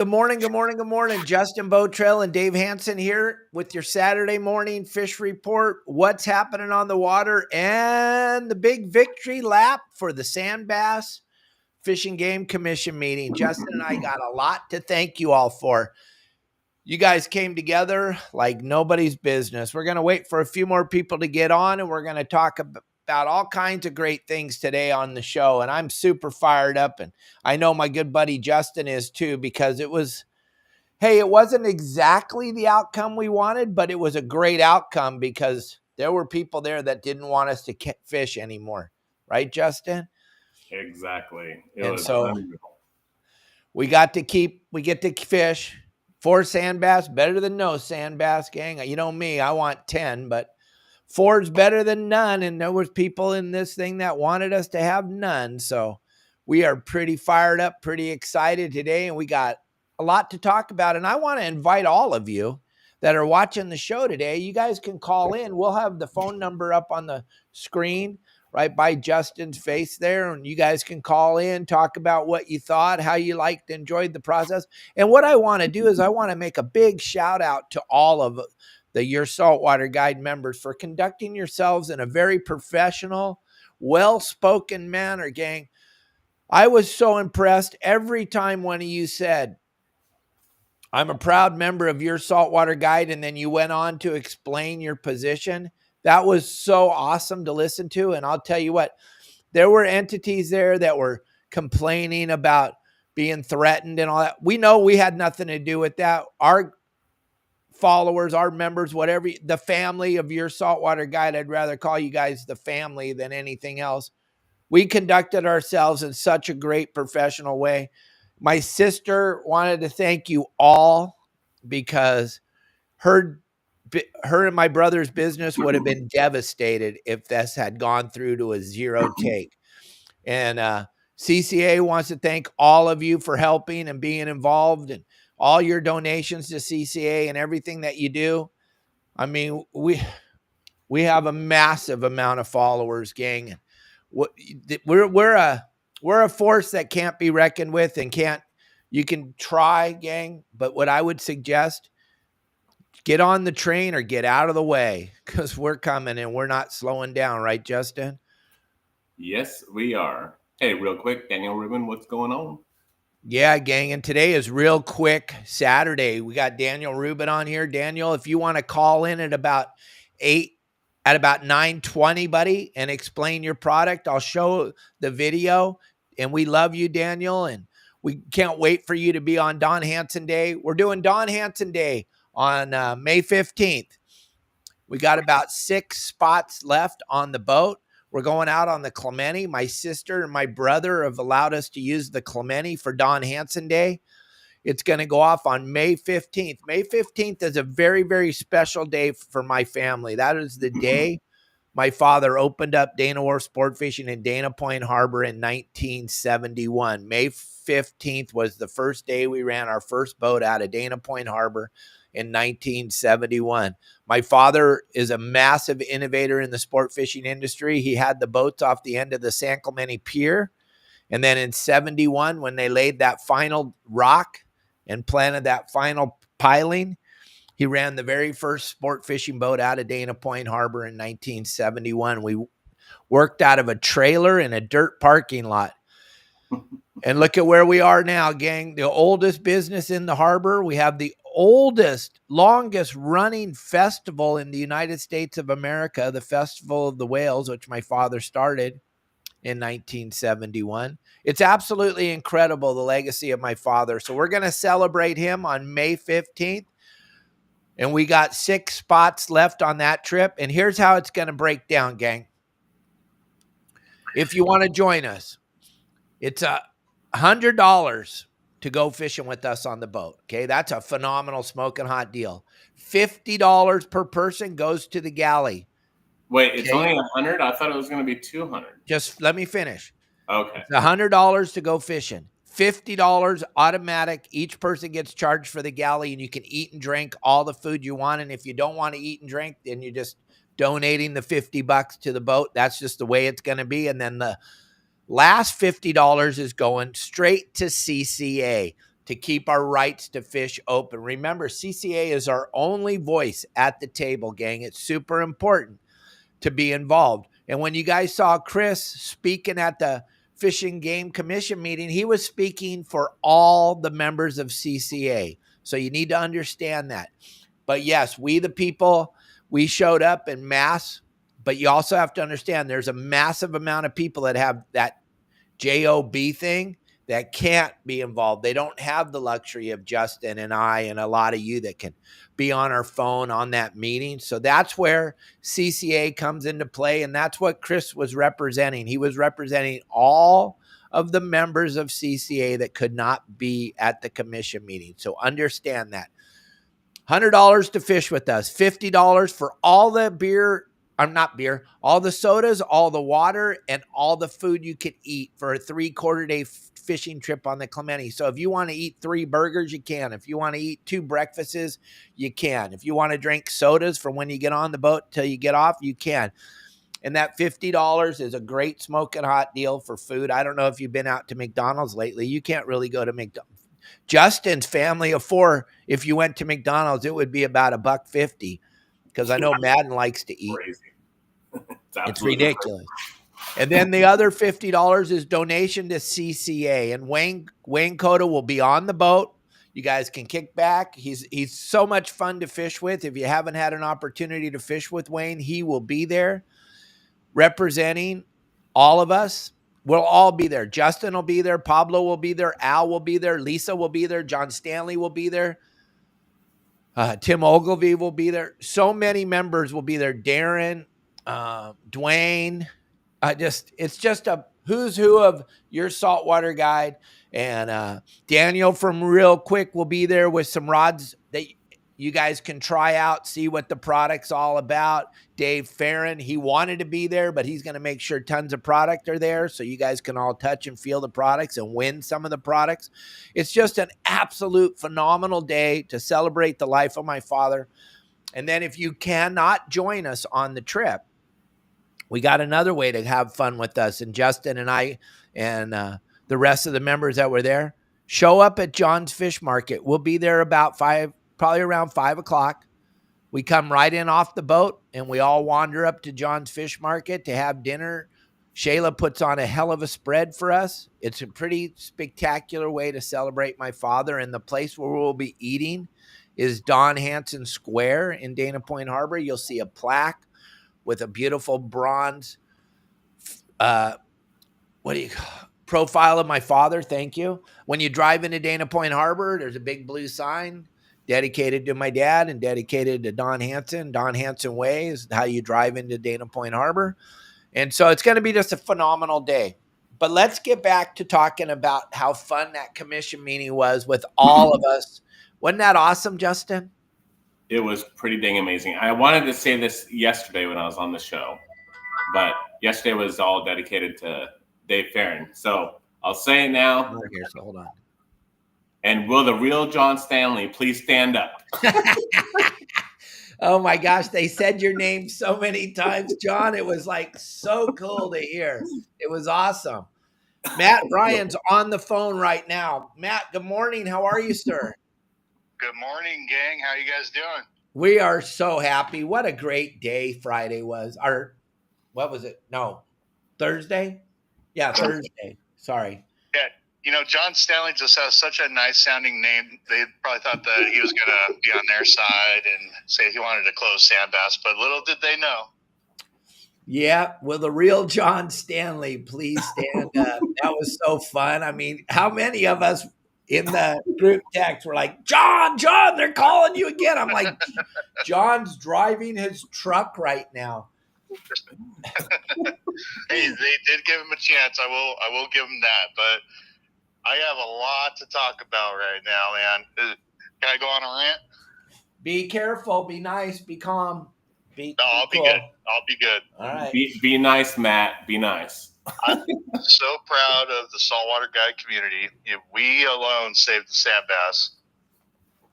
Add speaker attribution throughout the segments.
Speaker 1: Good morning, good morning, good morning. Justin Botrell and Dave Hansen here with your Saturday morning fish report. What's happening on the water and the big victory lap for the Sandbass Fish and Game Commission meeting. Justin and I got a lot to thank you all for. You guys came together like nobody's business. We're going to wait for a few more people to get on, and we're going to talk about all kinds of great things today on the show. And I'm super fired up, and I know my good buddy Justin is too, because it wasn't exactly the outcome we wanted, but it was a great outcome because there were people there that didn't want us to fish anymore. Right, Justin?
Speaker 2: Exactly.
Speaker 1: We get to fish 4 sandbass, better than no sandbass, gang. You know me, I want 10, but 4's better than none. And there was people in this thing that wanted us to have none. So we are pretty fired up, pretty excited today. And we got a lot to talk about. And I want to invite all of you that are watching the show today. You guys can call in. We'll have the phone number up on the screen right by Justin's face there. And you guys can call in, talk about what you thought, how you liked, enjoyed the process. And what I want to do is I want to make a big shout out to all of the Your Saltwater Guide members for conducting yourselves in a very professional, well-spoken manner, gang. I was so impressed every time one of you said, "I'm a proud member of Your Saltwater Guide," and then you went on to explain your position. That was so awesome to listen to. And I'll tell you what, there were entities there that were complaining about being threatened and all that. We know we had nothing to do with that. Our followers, our members, whatever, the family of Your Saltwater Guide, I'd rather call you guys the family than anything else. We conducted ourselves in such a great professional way. My sister wanted to thank you all because her and my brother's business would have been devastated if this had gone through to a zero take. And CCA wants to thank all of you for helping and being involved and all your donations to CCA and everything that you do. I mean, we have a massive amount of followers, gang. We're a force that can't be reckoned with, and you can try, gang, but what I would suggest, get on the train or get out of the way, because we're coming and we're not slowing down. Right, Justin?
Speaker 2: Yes, we are. Hey, real quick, Daniel Rubin, what's going on?
Speaker 1: Yeah, gang. And today is ReelQuick Saturday. We got Daniel Rubin on here. Daniel, if you want to call in at about 9:20, buddy, and explain your product, I'll show the video. And we love you, Daniel. And we can't wait for you to be on Don Hansen Day. We're doing Don Hansen Day on May 15th. We got about 6 spots left on the boat. We're going out on the Clemente. My sister and my brother have allowed us to use the Clemente for Don Hansen Day. It's going to go off on May 15th. May 15th is a very, very special day for my family. That is the day my father opened up Dana Wharf Sport Fishing in Dana Point Harbor in 1971. May 15th was the first day we ran our first boat out of Dana Point Harbor in 1971. My father is a massive innovator in the sport fishing industry. He had the boats off the end of the San Clemente Pier. And then in 71, when they laid that final rock and planted that final piling, he ran the very first sport fishing boat out of Dana Point Harbor in 1971. We worked out of a trailer in a dirt parking lot. And look at where we are now, gang. The oldest business in the harbor. We have the oldest, longest running festival in the United States of America, the Festival of the Whales, which my father started in 1971. It's absolutely incredible, the legacy of my father. So we're going to celebrate him on May 15th. And we got 6 spots left on that trip. And here's how it's going to break down, gang. If you want to join us, it's $100 to go fishing with us on the boat. Okay, that's a phenomenal smoking hot deal. $50 per person goes to the galley.
Speaker 2: Wait, it's only 100? I thought it was going to be 200.
Speaker 1: Just let me finish.
Speaker 2: Okay.
Speaker 1: It's $100 to go fishing. $50 automatic. Each person gets charged for the galley, and you can eat and drink all the food you want. And if you don't want to eat and drink, then you're just donating the $50 to the boat. That's just the way it's going to be. And then the last $50 is going straight to CCA to keep our rights to fish open. Remember, CCA is our only voice at the table, gang. It's super important to be involved. And when you guys saw Chris speaking at the Fish and Game Commission meeting, he was speaking for all the members of CCA. So you need to understand that. But yes, we the people, we showed up in mass, but you also have to understand there's a massive amount of people that have that JOB thing that can't be involved. They don't have the luxury of Justin and I and a lot of you that can be on our phone on that meeting. So that's where CCA comes into play. And that's what Chris was representing. He was representing all of the members of CCA that could not be at the commission meeting. So understand that. $100 to fish with us, $50 for all the beer. I'm not beer, all the sodas, all the water, and all the food you can eat for a 3/4 day fishing trip on the Clemente. So if you want to eat 3 burgers, you can. If you want to eat 2 breakfasts, you can. If you want to drink sodas from when you get on the boat till you get off, you can. And that $50 is a great smoking hot deal for food. I don't know if you've been out to McDonald's lately. You can't really go to McDonald's. Justin's family of 4, if you went to McDonald's, it would be about $1.50 because I know Madden likes to eat.
Speaker 2: Crazy.
Speaker 1: It's ridiculous. Crazy. And then the other $50 is donation to CCA. And Wayne Cota will be on the boat. You guys can kick back. He's so much fun to fish with. If you haven't had an opportunity to fish with Wayne, he will be there representing all of us. We'll all be there. Justin will be there. Pablo will be there. Al will be there. Lisa will be there. John Stanley will be there. Tim Ogilvie will be there. So many members will be there. Darren, Dwayne. It's just a who's who of your saltwater guide. And Daniel from ReelQuick will be there with some rods that you guys can try out, see what the product's all about. Dave Farron, he wanted to be there, but he's going to make sure tons of product are there so you guys can all touch and feel the products and win some of the products. It's just an absolute phenomenal day to celebrate the life of my father. And then if you cannot join us on the trip, we got another way to have fun with us. And Justin and I and the rest of the members that were there, show up at John's Fish Market. We'll be there about probably around 5 o'clock. We come right in off the boat and we all wander up to John's Fish Market to have dinner. Shayla puts on a hell of a spread for us. It's a pretty spectacular way to celebrate my father. And the place where we'll be eating is Don Hansen Square in Dana Point Harbor. You'll see a plaque with a beautiful bronze, profile of my father. Thank you. When you drive into Dana Point Harbor, there's a big blue sign dedicated to my dad and dedicated to Don Hansen. Don Hansen Way is how you drive into Dana Point Harbor. And so it's going to be just a phenomenal day. But let's get back to talking about how fun that commission meeting was with all of us. Wasn't that awesome, Justin?
Speaker 2: It was pretty dang amazing. I wanted to say this yesterday when I was on the show, but yesterday was all dedicated to Dave Farron. So I'll say it now.
Speaker 1: Here, so hold on.
Speaker 2: And will the real John Stanley please stand up?
Speaker 1: Oh my gosh, they said your name so many times, John. It was like so cool to hear. It was awesome. Matt Ryan's on the phone right now. Matt, good morning. How are you, sir?
Speaker 3: Good morning, gang. How you guys doing?
Speaker 1: We are so happy. What a great day Friday was. What was it? No, Thursday? Yeah, Thursday. Sorry.
Speaker 3: Yeah, John Stanley just has such a nice sounding name. They probably thought that he was going to be on their side and say he wanted to close Sandbass, but little did they know.
Speaker 1: Yeah, will the real John Stanley please stand up? That was so fun. I mean, how many of us in the group text were like, John, they're calling you again. I'm like, John's driving his truck right now.
Speaker 3: Hey, they did give him a chance. I will give him that, but I have a lot to talk about right now, man. Can I go on a rant?
Speaker 1: Be careful. Be nice. Be calm.
Speaker 3: I'll be good. I'll be good.
Speaker 1: All right.
Speaker 2: Be nice, Matt. Be nice.
Speaker 3: I'm so proud of the saltwater guide community. We alone saved the Sandbass.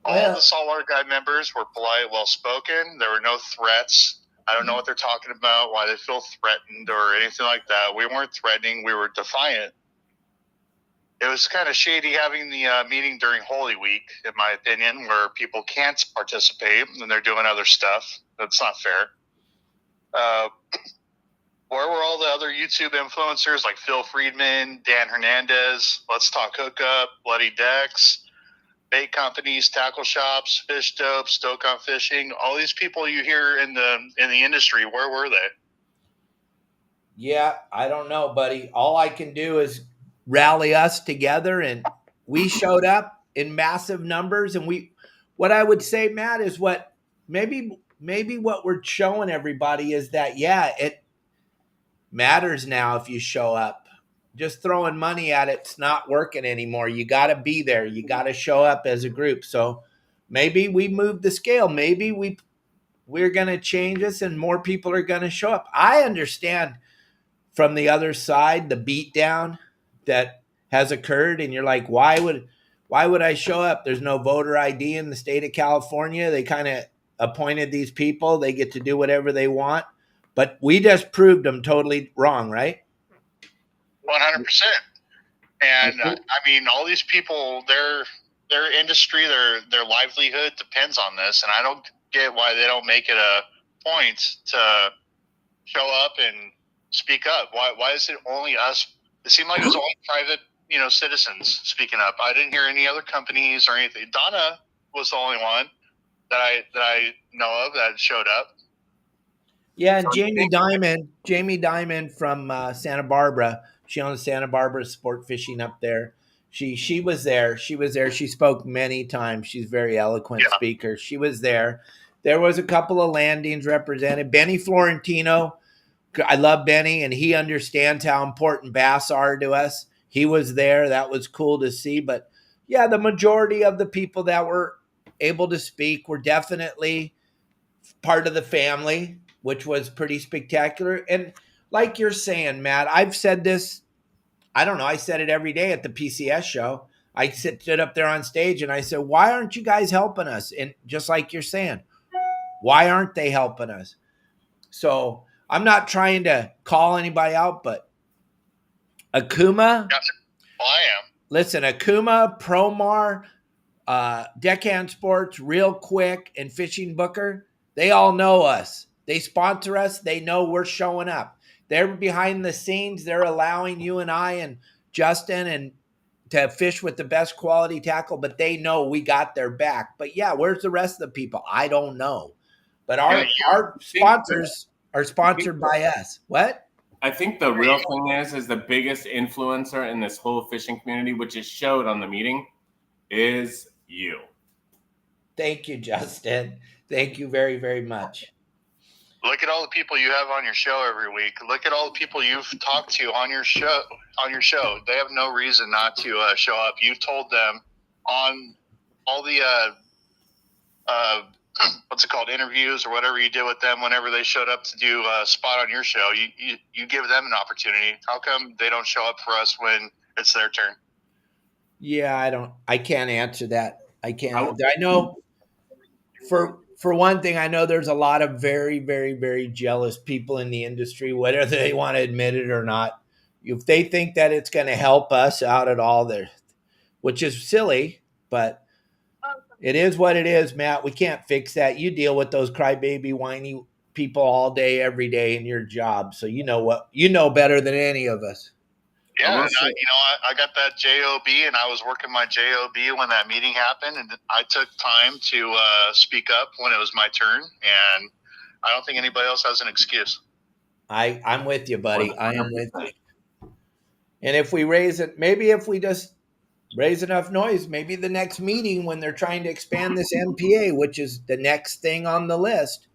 Speaker 3: All the saltwater guide members were polite, well-spoken. There were no threats. I don't know what they're talking about, why they feel threatened or anything like that. We weren't threatening. We were defiant. it was kind of shady having the meeting during Holy Week, in my opinion, where people can't participate and they're doing other stuff. That's not fair. Where were all the other YouTube influencers like Phil Friedman, Dan Hernandez, Let's Talk Hookup, Bloody Decks, bait companies, tackle shops, Fish Dope, Stoke on Fishing? All these people you hear in the industry, where were they?
Speaker 1: Yeah, I don't know, buddy. All I can do is rally us together, and we showed up in massive numbers. And what I would say, Matt, is what maybe what we're showing everybody is that, yeah, it matters now if you show up. Just throwing money at it's not working anymore. You got to be there. You got to show up as a group. So maybe we moved the scale. Maybe we're going to change this, and more people are going to show up. I understand from the other side the beatdown that has occurred, and you're like, why would I show up? There's no voter ID in the state of California. They kind of appointed these people. They get to do whatever they want. But we just proved them totally wrong, right?
Speaker 3: 100%. And I mean, all these people, their industry, their livelihood depends on this, and I don't get why they don't make it a point to show up and speak up. Why is it only us? It seemed like it was only private, citizens speaking up. I didn't hear any other companies or anything. Donna was the only one that I know of that showed up.
Speaker 1: Yeah, and Jamie Dimon from Santa Barbara. She owns Santa Barbara Sport Fishing up there. She was there. She spoke many times. She's a very eloquent speaker. She was there. There was a couple of landings represented. Benny Florentino. I love Benny, and he understands how important bass are to us. He was there. That was cool to see. But yeah, the majority of the people that were able to speak were definitely part of the family, which was pretty spectacular. And like you're saying, Matt, I've said this, I don't know, I said it every day at the PCS show. I stood up there on stage and I said, why aren't you guys helping us? And just like you're saying, why aren't they helping us? So I'm not trying to call anybody out, but Okuma,
Speaker 3: Well, I am.
Speaker 1: Listen, Okuma, Promar, Deckhand Sports, ReelQuick, and Fishing Booker, they all know us. They sponsor us. They know we're showing up. They're behind the scenes. They're allowing you and I and Justin and to fish with the best quality tackle, but they know we got their back. But yeah, where's the rest of the people? I don't know. But our sponsors are sponsored by us. What?
Speaker 2: I think the real thing is the biggest influencer in this whole fishing community, which is showed on the meeting, is you.
Speaker 3: Thank you, Justin. Thank you very, very much. Look at all the people you have on your show every week. Look at all the people you've talked to on your show. They have no reason not to show up. You told them on all the what's it called, interviews or whatever you did with them whenever they showed up to do a spot on your show. You give them an opportunity. How come they don't show up for us when it's their turn?
Speaker 1: Yeah, I can't answer that. I know for one thing, I know there's a lot of very, very, very jealous people in the industry, whether they want to admit it or not. If they think that it's going to help us out at all, which is silly, but it is what it is, Matt. We can't fix that. You deal with those crybaby, whiny people all day, every day in your job. So you know better than any of us.
Speaker 3: Yeah, and I got that JOB, and I was working my JOB when that meeting happened, and I took time to speak up when it was my turn, and I don't think anybody else has an excuse.
Speaker 1: I'm with you, buddy. I am with you. And if we just raise enough noise, maybe the next meeting when they're trying to expand this MPA, which is the next thing on the list,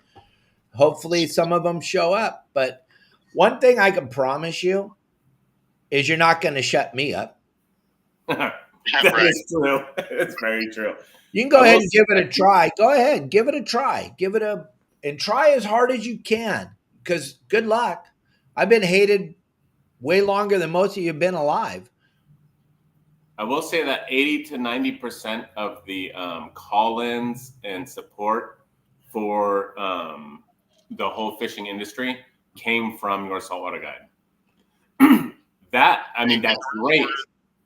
Speaker 1: hopefully some of them show up. But one thing I can promise you is you're not going to shut me up.
Speaker 2: That is true. It's very true.
Speaker 1: You can go ahead and give it a try. Go ahead, give it a try. And try as hard as you can, because good luck. I've been hated way longer than most of you have been alive.
Speaker 2: I will say that 80 to 90% of the call-ins and support for the whole fishing industry came from your Saltwater Guide. That's great.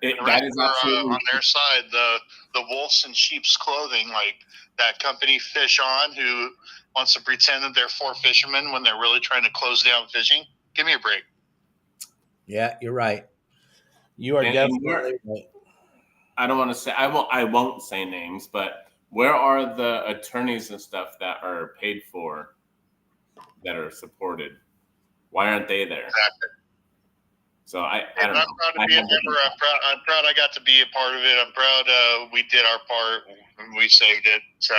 Speaker 2: That is absolutely
Speaker 3: on their side. The wolves in sheep's clothing, like that company Fish On, who wants to pretend that they're for fishermen when they're really trying to close down fishing. Give me a break.
Speaker 1: Yeah, you're right. You are definitely right.
Speaker 2: I don't want to say I won't say names, but where are the attorneys and stuff that are paid for that are supported? Why aren't they there?
Speaker 3: Exactly.
Speaker 2: So I don't
Speaker 3: know. I'm proud to be a member. I'm proud I got to be a part of it. I'm proud we did our part and we saved it. So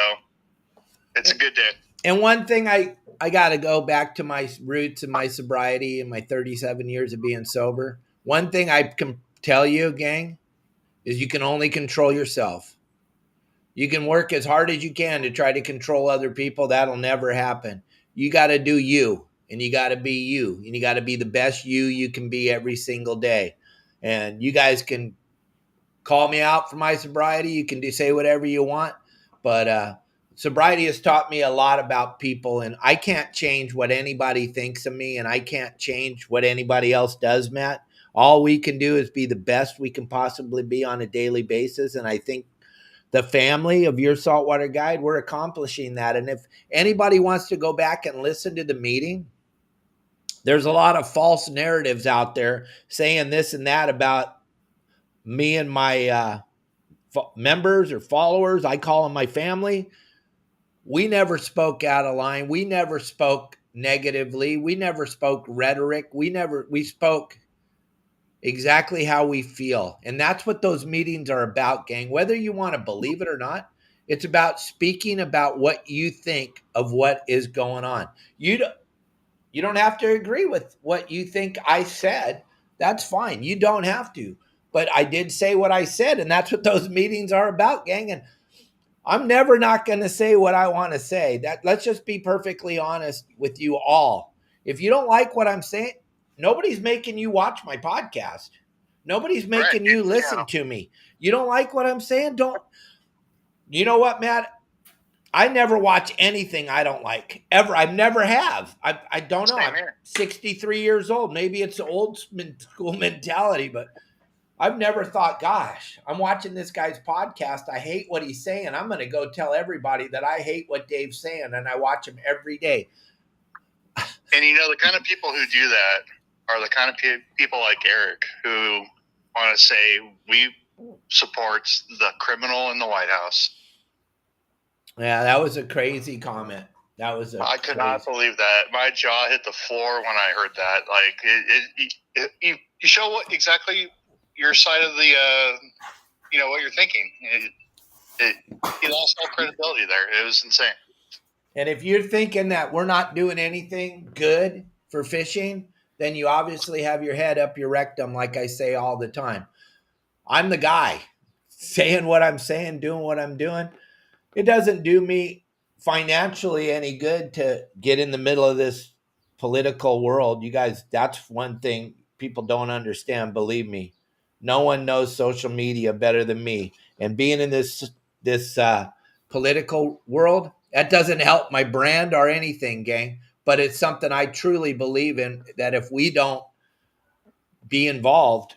Speaker 3: it's a good day.
Speaker 1: And one thing I got to go back to my roots and my sobriety and my 37 years of being sober. One thing I can tell you, gang, is you can only control yourself. You can work as hard as you can to try to control other people. That'll never happen. You got to do you, and you got to be you, and you got to be the best you can be every single day. And you guys can call me out for my sobriety. You can say whatever you want, but sobriety has taught me a lot about people, and I can't change what anybody thinks of me, and I can't change what anybody else does, Matt. All we can do is be the best we can possibly be on a daily basis, and I think the family of your Saltwater Guide, we're accomplishing that. And if anybody wants to go back and listen to the meeting, there's a lot of false narratives out there saying this and that about me and my members or followers. I call them my family. We never spoke out of line. We never spoke negatively. We never spoke rhetoric. We spoke exactly how we feel. And that's what those meetings are about, gang. Whether you want to believe it or not, it's about speaking about what you think of what is going on. You don't have to agree with what you think I said. That's fine. You don't have to. But I did say what I said, and that's what those meetings are about, gang. And I'm never not going to say what I want to say. Let's just be perfectly honest with you all. If you don't like what I'm saying, nobody's making you watch my podcast. Nobody's making you listen to me. You don't like what I'm saying? Don't. You know what, Matt? I never watch anything I don't like, ever. I never have. I don't know. I'm 63 years old. Maybe it's an old school mentality, but I've never thought, gosh, I'm watching this guy's podcast. I hate what he's saying. I'm going to go tell everybody that I hate what Dave's saying, and I watch him every day.
Speaker 3: And the kind of people who do that are the kind of people like Eric who want to say we support the criminal in the White House.
Speaker 1: Yeah, that was a crazy comment. I
Speaker 3: could not believe that. My jaw hit the floor when I heard that. Like you show what exactly your side of the, what you're thinking. He lost all credibility there. It was insane.
Speaker 1: And if you're thinking that we're not doing anything good for fishing, then you obviously have your head up your rectum, like I say all the time. I'm the guy saying what I'm saying, doing what I'm doing. It doesn't do me financially any good to get in the middle of this political world. You guys, that's one thing people don't understand. Believe me, no one knows social media better than me. And being in this political world, that doesn't help my brand or anything, gang. But it's something I truly believe in, that if we don't be involved,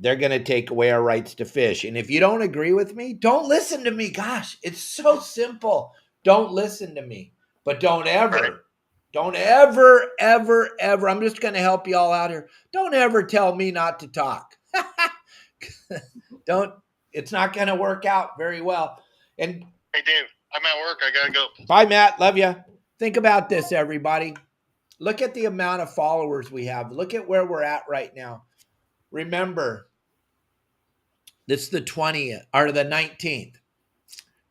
Speaker 1: they're going to take away our rights to fish. And if you don't agree with me, don't listen to me. Gosh, it's so simple. Don't listen to me. But don't ever, ever, I'm just going to help you all out here. Don't ever tell me not to talk. It's not going to work out very well. And
Speaker 3: hey, Dave, I'm at work. I got to go.
Speaker 1: Bye, Matt. Love you. Think about this, everybody. Look at the amount of followers we have. Look at where we're at right now. Remember, this is the 20th or the 19th.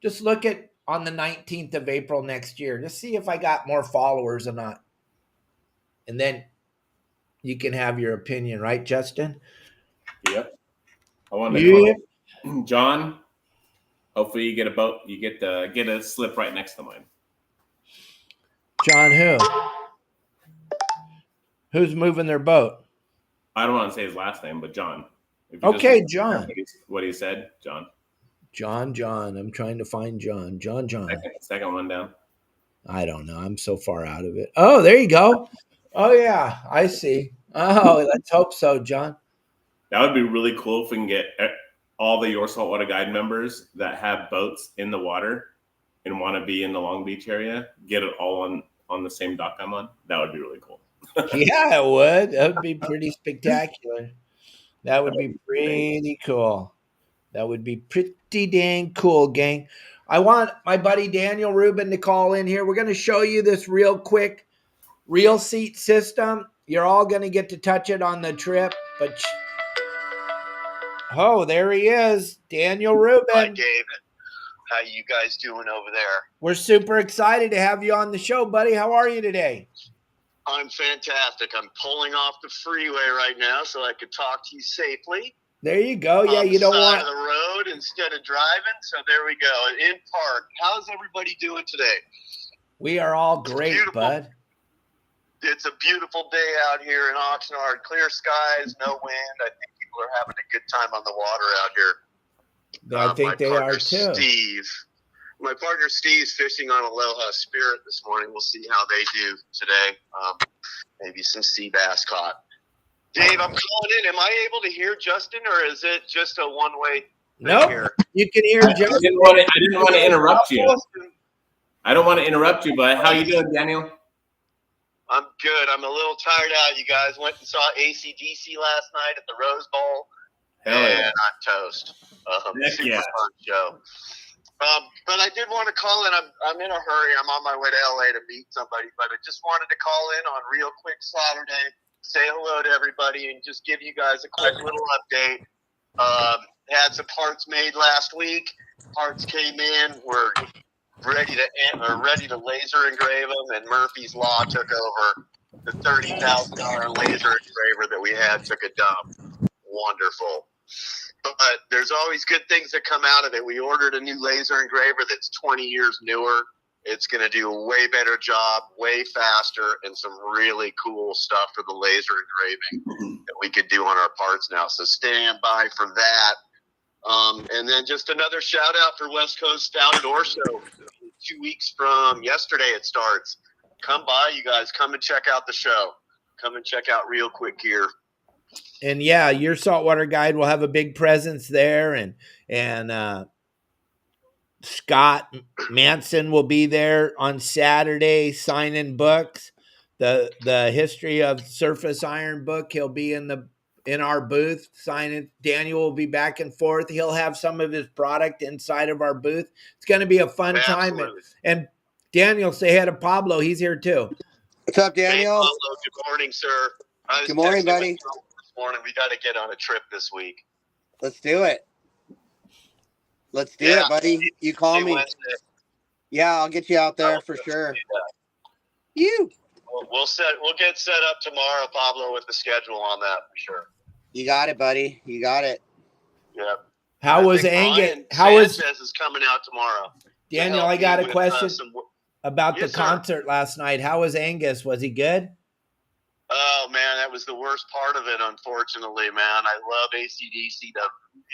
Speaker 1: Just look at on the 19th of April next year. Just see if I got more followers or not. And then you can have your opinion, right, Justin?
Speaker 2: Yep. I want to call John. Hopefully you get a boat. You get a slip right next to mine.
Speaker 1: John who? Who's moving their boat?
Speaker 2: I don't want to say his last name, but John.
Speaker 1: Okay, John.
Speaker 2: What he said, John.
Speaker 1: John. I'm trying to find John. John.
Speaker 2: Second one down.
Speaker 1: I don't know. I'm so far out of it. Oh, there you go. Oh, yeah. I see. Oh, let's hope so, John.
Speaker 2: That would be really cool if we can get all the Your Saltwater Guide members that have boats in the water and want to be in the Long Beach area, get it all on the same dock I'm on. That would be really cool.
Speaker 1: Yeah, it would. That would be pretty spectacular. That would be pretty cool. That would be pretty dang cool, gang. I want my buddy Daniel Rubin to call in here. We're going to show you this ReelQuick reel seat system. You're all going to get to touch it on the trip. But oh, there he is, Daniel Rubin.
Speaker 4: Hi, David. How you guys doing over there?
Speaker 1: We're super excited to have you on the show, buddy. How are you today?
Speaker 4: I'm fantastic. I'm pulling off the freeway right now so I could talk to you safely.
Speaker 1: There you go. Yeah, you don't want
Speaker 4: on the road instead of driving. So there we go. In park. How's everybody doing today?
Speaker 1: We are all great, bud.
Speaker 4: It's a beautiful day out here in Oxnard. Clear skies, no wind. I think people are having a good time on the water out here.
Speaker 1: I think they are too.
Speaker 4: My partner Steve's fishing on Aloha Spirit this morning. We'll see how they do today. Maybe some sea bass caught. Dave, I'm calling in. Am I able to hear Justin, or is it just a one-way thing
Speaker 1: nope.
Speaker 4: here?
Speaker 1: You can hear Justin.
Speaker 2: I didn't want to interrupt you. I don't want to interrupt you, but how you doing, Daniel?
Speaker 4: I'm good. I'm a little tired out. You guys went and saw AC/DC last night at the Rose Bowl.
Speaker 2: Hell yeah.
Speaker 4: And I'm toast. Super fun show. But I did want to call in. I'm in a hurry. I'm on my way to LA to meet somebody, but I just wanted to call in on ReelQuick Saturday, say hello to everybody, and just give you guys a quick little update. Had some parts made last week. Parts came in. We're ready to laser engrave them, and Murphy's Law took over. The $30,000 laser engraver that we had took a dump. Wonderful. But there's always good things that come out of it. We ordered a new laser engraver that's 20 years newer. It's going to do a way better job, way faster, and some really cool stuff for the laser engraving that we could do on our parts now. So stand by for that. And then just another shout out for West Coast Outdoor Show. 2 weeks from yesterday it starts. Come by, you guys. Come and check out the show. Come and check out ReelQuick here.
Speaker 1: And yeah, your saltwater guide will have a big presence there, and Scott Manson will be there on Saturday signing books. The history of surface iron book. He'll be in our booth signing. Daniel will be back and forth. He'll have some of his product inside of our booth. It's going to be a fun time. And Daniel, say hi to Pablo. He's here too.
Speaker 5: What's up, Daniel?
Speaker 4: Hey, Pablo, good morning, sir.
Speaker 5: Good morning, buddy.
Speaker 4: This morning, we got to get on a trip this week.
Speaker 5: Let's do it. Let's do it, buddy. You call me.
Speaker 4: Wednesday.
Speaker 5: Yeah, I'll get you out there for sure. You.
Speaker 4: We'll get set up tomorrow, Pablo, with the schedule on that for sure.
Speaker 5: You got it, buddy. You got it.
Speaker 4: Yep.
Speaker 1: How was Angus?
Speaker 4: Sandbass is coming out tomorrow.
Speaker 1: Daniel, I got a question about the concert last night. How was Angus? Was he good?
Speaker 4: Oh, man, that was the worst part of it, unfortunately, man. I love AC/DC. The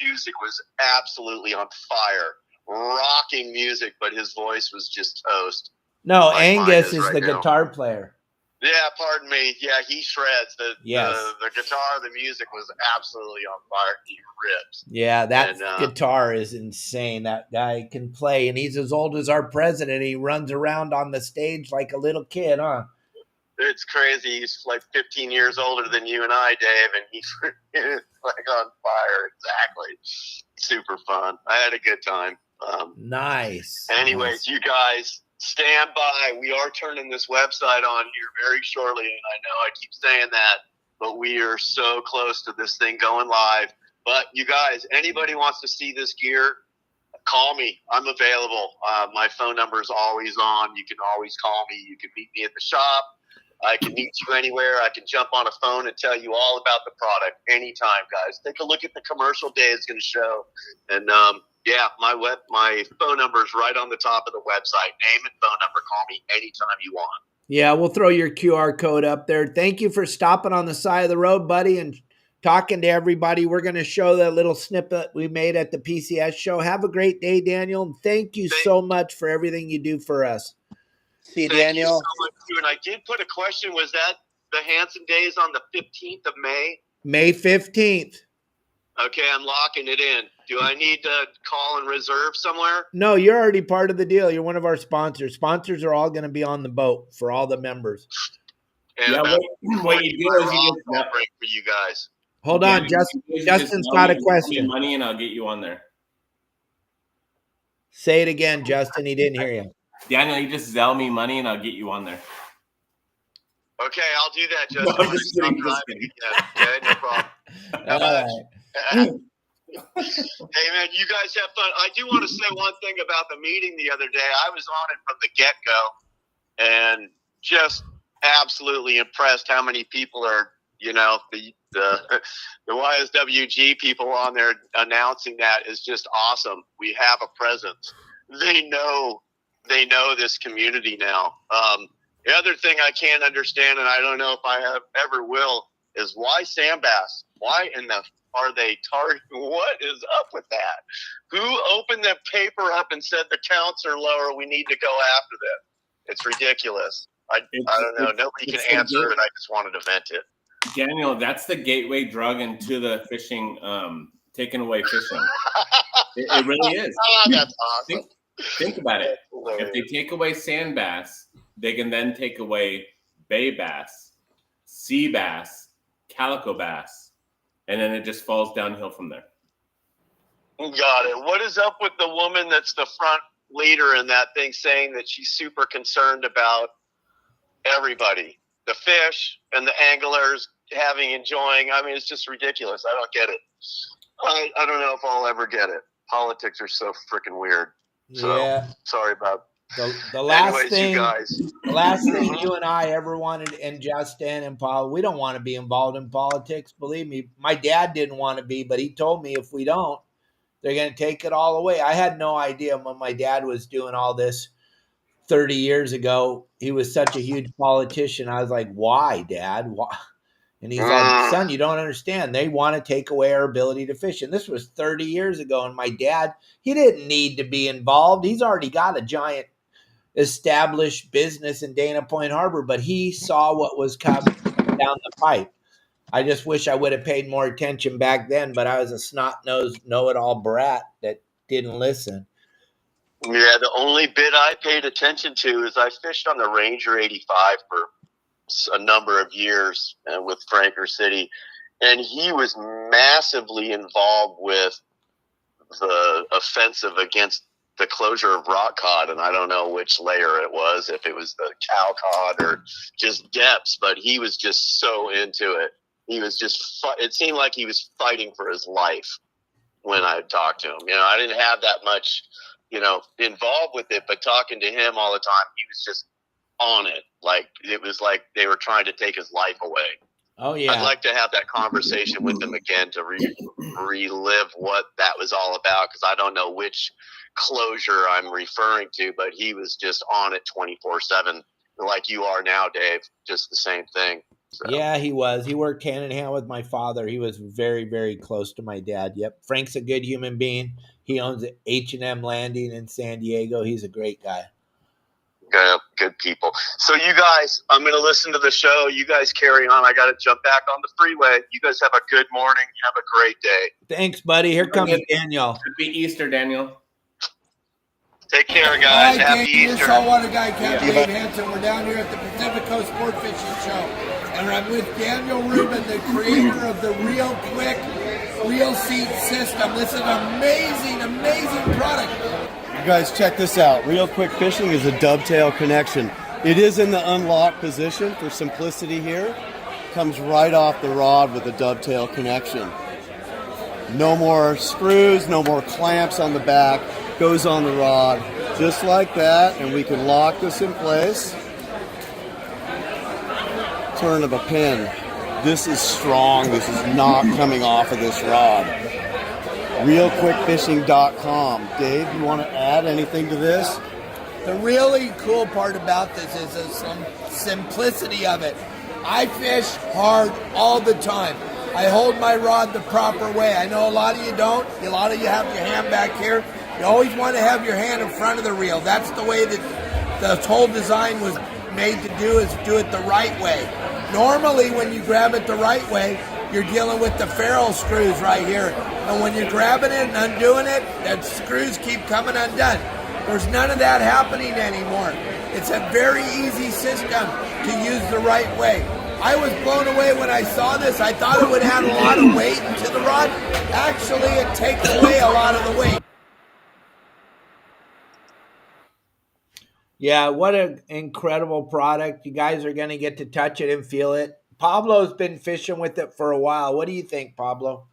Speaker 4: music was absolutely on fire. Rocking music, but his voice was just toast.
Speaker 1: No, Angus is the guitar player.
Speaker 4: Yeah, pardon me. Yeah, he shreds. The guitar, the music was absolutely on fire. He rips.
Speaker 1: Yeah, that guitar is insane. That guy can play, and he's as old as our president. He runs around on the stage like a little kid, huh?
Speaker 4: It's crazy. He's like 15 years older than you and I, Dave, and he's like on fire. Exactly. Super fun. I had a good time.
Speaker 1: Nice.
Speaker 4: Anyways, you guys stand by. We are turning this website on here very shortly, and I know I keep saying that, but we are so close to this thing going live. But you guys, anybody wants to see this gear, call me. I'm available. My phone number is always on. You can always call me. You can meet me at the shop. I can meet you anywhere. I can jump on a phone and tell you all about the product anytime, guys. Take a look at the commercial Dave's going to show. And, yeah, my phone number is right on the top of the website. Name and phone number. Call me anytime you want.
Speaker 1: Yeah, we'll throw your QR code up there. Thank you for stopping on the side of the road, buddy, and talking to everybody. We're going to show that little snippet we made at the PCS show. Have a great day, Daniel. And thank you so much for everything you do for us.
Speaker 5: See you, Daniel.
Speaker 4: Thank you so much, too. And I did put a question. Was that the Hansen days on the 15th of May?
Speaker 1: May 15th.
Speaker 4: Okay, I'm locking it in. Do I need to call and reserve somewhere?
Speaker 1: No, you're already part of the deal. You're one of our sponsors. Sponsors are all going to be on the boat for all the members.
Speaker 2: And what you do is you just
Speaker 4: break for you guys.
Speaker 1: Hold on, Justin's got a question.
Speaker 2: Money, and I'll get you on there.
Speaker 1: Say it again, Justin. He didn't hear you.
Speaker 2: Daniel, you just Zelle me money, and I'll get you on there.
Speaker 4: Okay, I'll do that, Justin.
Speaker 2: No, I'm just kidding.
Speaker 4: Okay, no problem.
Speaker 1: All right.
Speaker 4: Hey, man, you guys have fun. I do want to say one thing about the meeting the other day. I was on it from the get-go and just absolutely impressed how many people are, the YSWG people on there announcing that is just awesome. We have a presence. They know this community now. The other thing I can't understand, and I don't know if I ever will, is why Sandbass? Why in the are they targeting? What is up with that? Who opened the paper up and said the counts are lower? We need to go after them. It's ridiculous. I don't know. Nobody can answer it. I just wanted to vent it.
Speaker 2: Daniel, that's the gateway drug into the fishing, taking away fishing. It really is.
Speaker 4: Oh, that's awesome.
Speaker 2: Think about it. If they take away sand bass, they can then take away bay bass, sea bass, calico bass, and then it just falls downhill from there.
Speaker 4: Got it. What is up with the woman that's the front leader in that thing saying that she's super concerned about everybody, the fish and the anglers enjoying? I mean, it's just ridiculous. I don't get it. I don't know if I'll ever get it. Politics are so freaking weird. So, yeah. Sorry about
Speaker 1: the last
Speaker 4: anyways,
Speaker 1: thing.
Speaker 4: You guys.
Speaker 1: The last thing you and I ever wanted, and Justin and Paul, we don't want to be involved in politics. Believe me, my dad didn't want to be, but he told me if we don't, they're going to take it all away. I had no idea when my dad was doing all this 30 years ago. He was such a huge politician. I was like, why, Dad? Why? And he's like, son, you don't understand. They want to take away our ability to fish. And this was 30 years ago. And my dad, he didn't need to be involved. He's already got a giant established business in Dana Point Harbor, but he saw what was coming down the pipe. I just wish I would have paid more attention back then, but I was a snot-nosed, know-it-all brat that didn't listen.
Speaker 4: Yeah, the only bit I paid attention to is I fished on the Ranger 85 for a number of years with Franker City, and he was massively involved with the offensive against the closure of rock cod, and I don't know which layer it was, if it was the cow cod or just depths, but he was just so into it. He was just, it seemed like he was fighting for his life when I talked to him. I didn't have that much, involved with it, but talking to him all the time, he was just on it. Like, it was like they were trying to take his life away.
Speaker 1: Oh, yeah.
Speaker 4: I'd like to have that conversation with him again to relive what that was all about, because I don't know which closure I'm referring to, but he was just on it 24/7, like you are now, Dave. Just the same thing. So.
Speaker 1: Yeah, he was. He worked hand in hand with my father. He was very, very close to my dad. Yep. Frank's a good human being. He owns H&M Landing in San Diego. He's a great guy.
Speaker 4: Good people. So you guys, I'm going to listen to the show. You guys carry on. I got to jump back on the freeway. You guys have a good morning. Have a great day.
Speaker 1: Thanks, buddy. Here comes Daniel.
Speaker 2: Happy Easter, Daniel.
Speaker 4: Take care, guys. Happy Easter.
Speaker 6: Saltwater guy, Captain Dave Hansen. We're down here at the Pacific Coast Sport Fishing Show, and I'm with Daniel Rubin, the creator of the ReelQuick reel seat system. This is an amazing, amazing product.
Speaker 7: You guys check this out. ReelQuick Fishing is a dovetail connection. It is in the unlocked position for simplicity here. Comes right off the rod with a dovetail connection. No more screws, no more clamps on the back. Goes on the rod just like that, and we can lock this in place. Turn of a pin. This is strong. This is not coming off of this rod. ReelQuickFishing.com. Dave, you want to add anything to this?
Speaker 6: The really cool part about this is the simplicity of it. I fish hard all the time. I hold my rod the proper way. I know a lot of you don't. A lot of you have your hand back here. You always want to have your hand in front of the reel. That's the way that the whole design was made to do, is do it the right way. Normally, when you grab it the right way, you're dealing with the ferrule screws right here. And when you're grabbing it and undoing it, the screws keep coming undone. There's none of that happening anymore. It's a very easy system to use the right way. I was blown away when I saw this. I thought it would add a lot of weight to the rod. Actually, it takes away a lot of the weight.
Speaker 1: Yeah, what an incredible product. You guys are going to get to touch it and feel it. Pablo's been fishing with it for a while. What do you think, Pablo?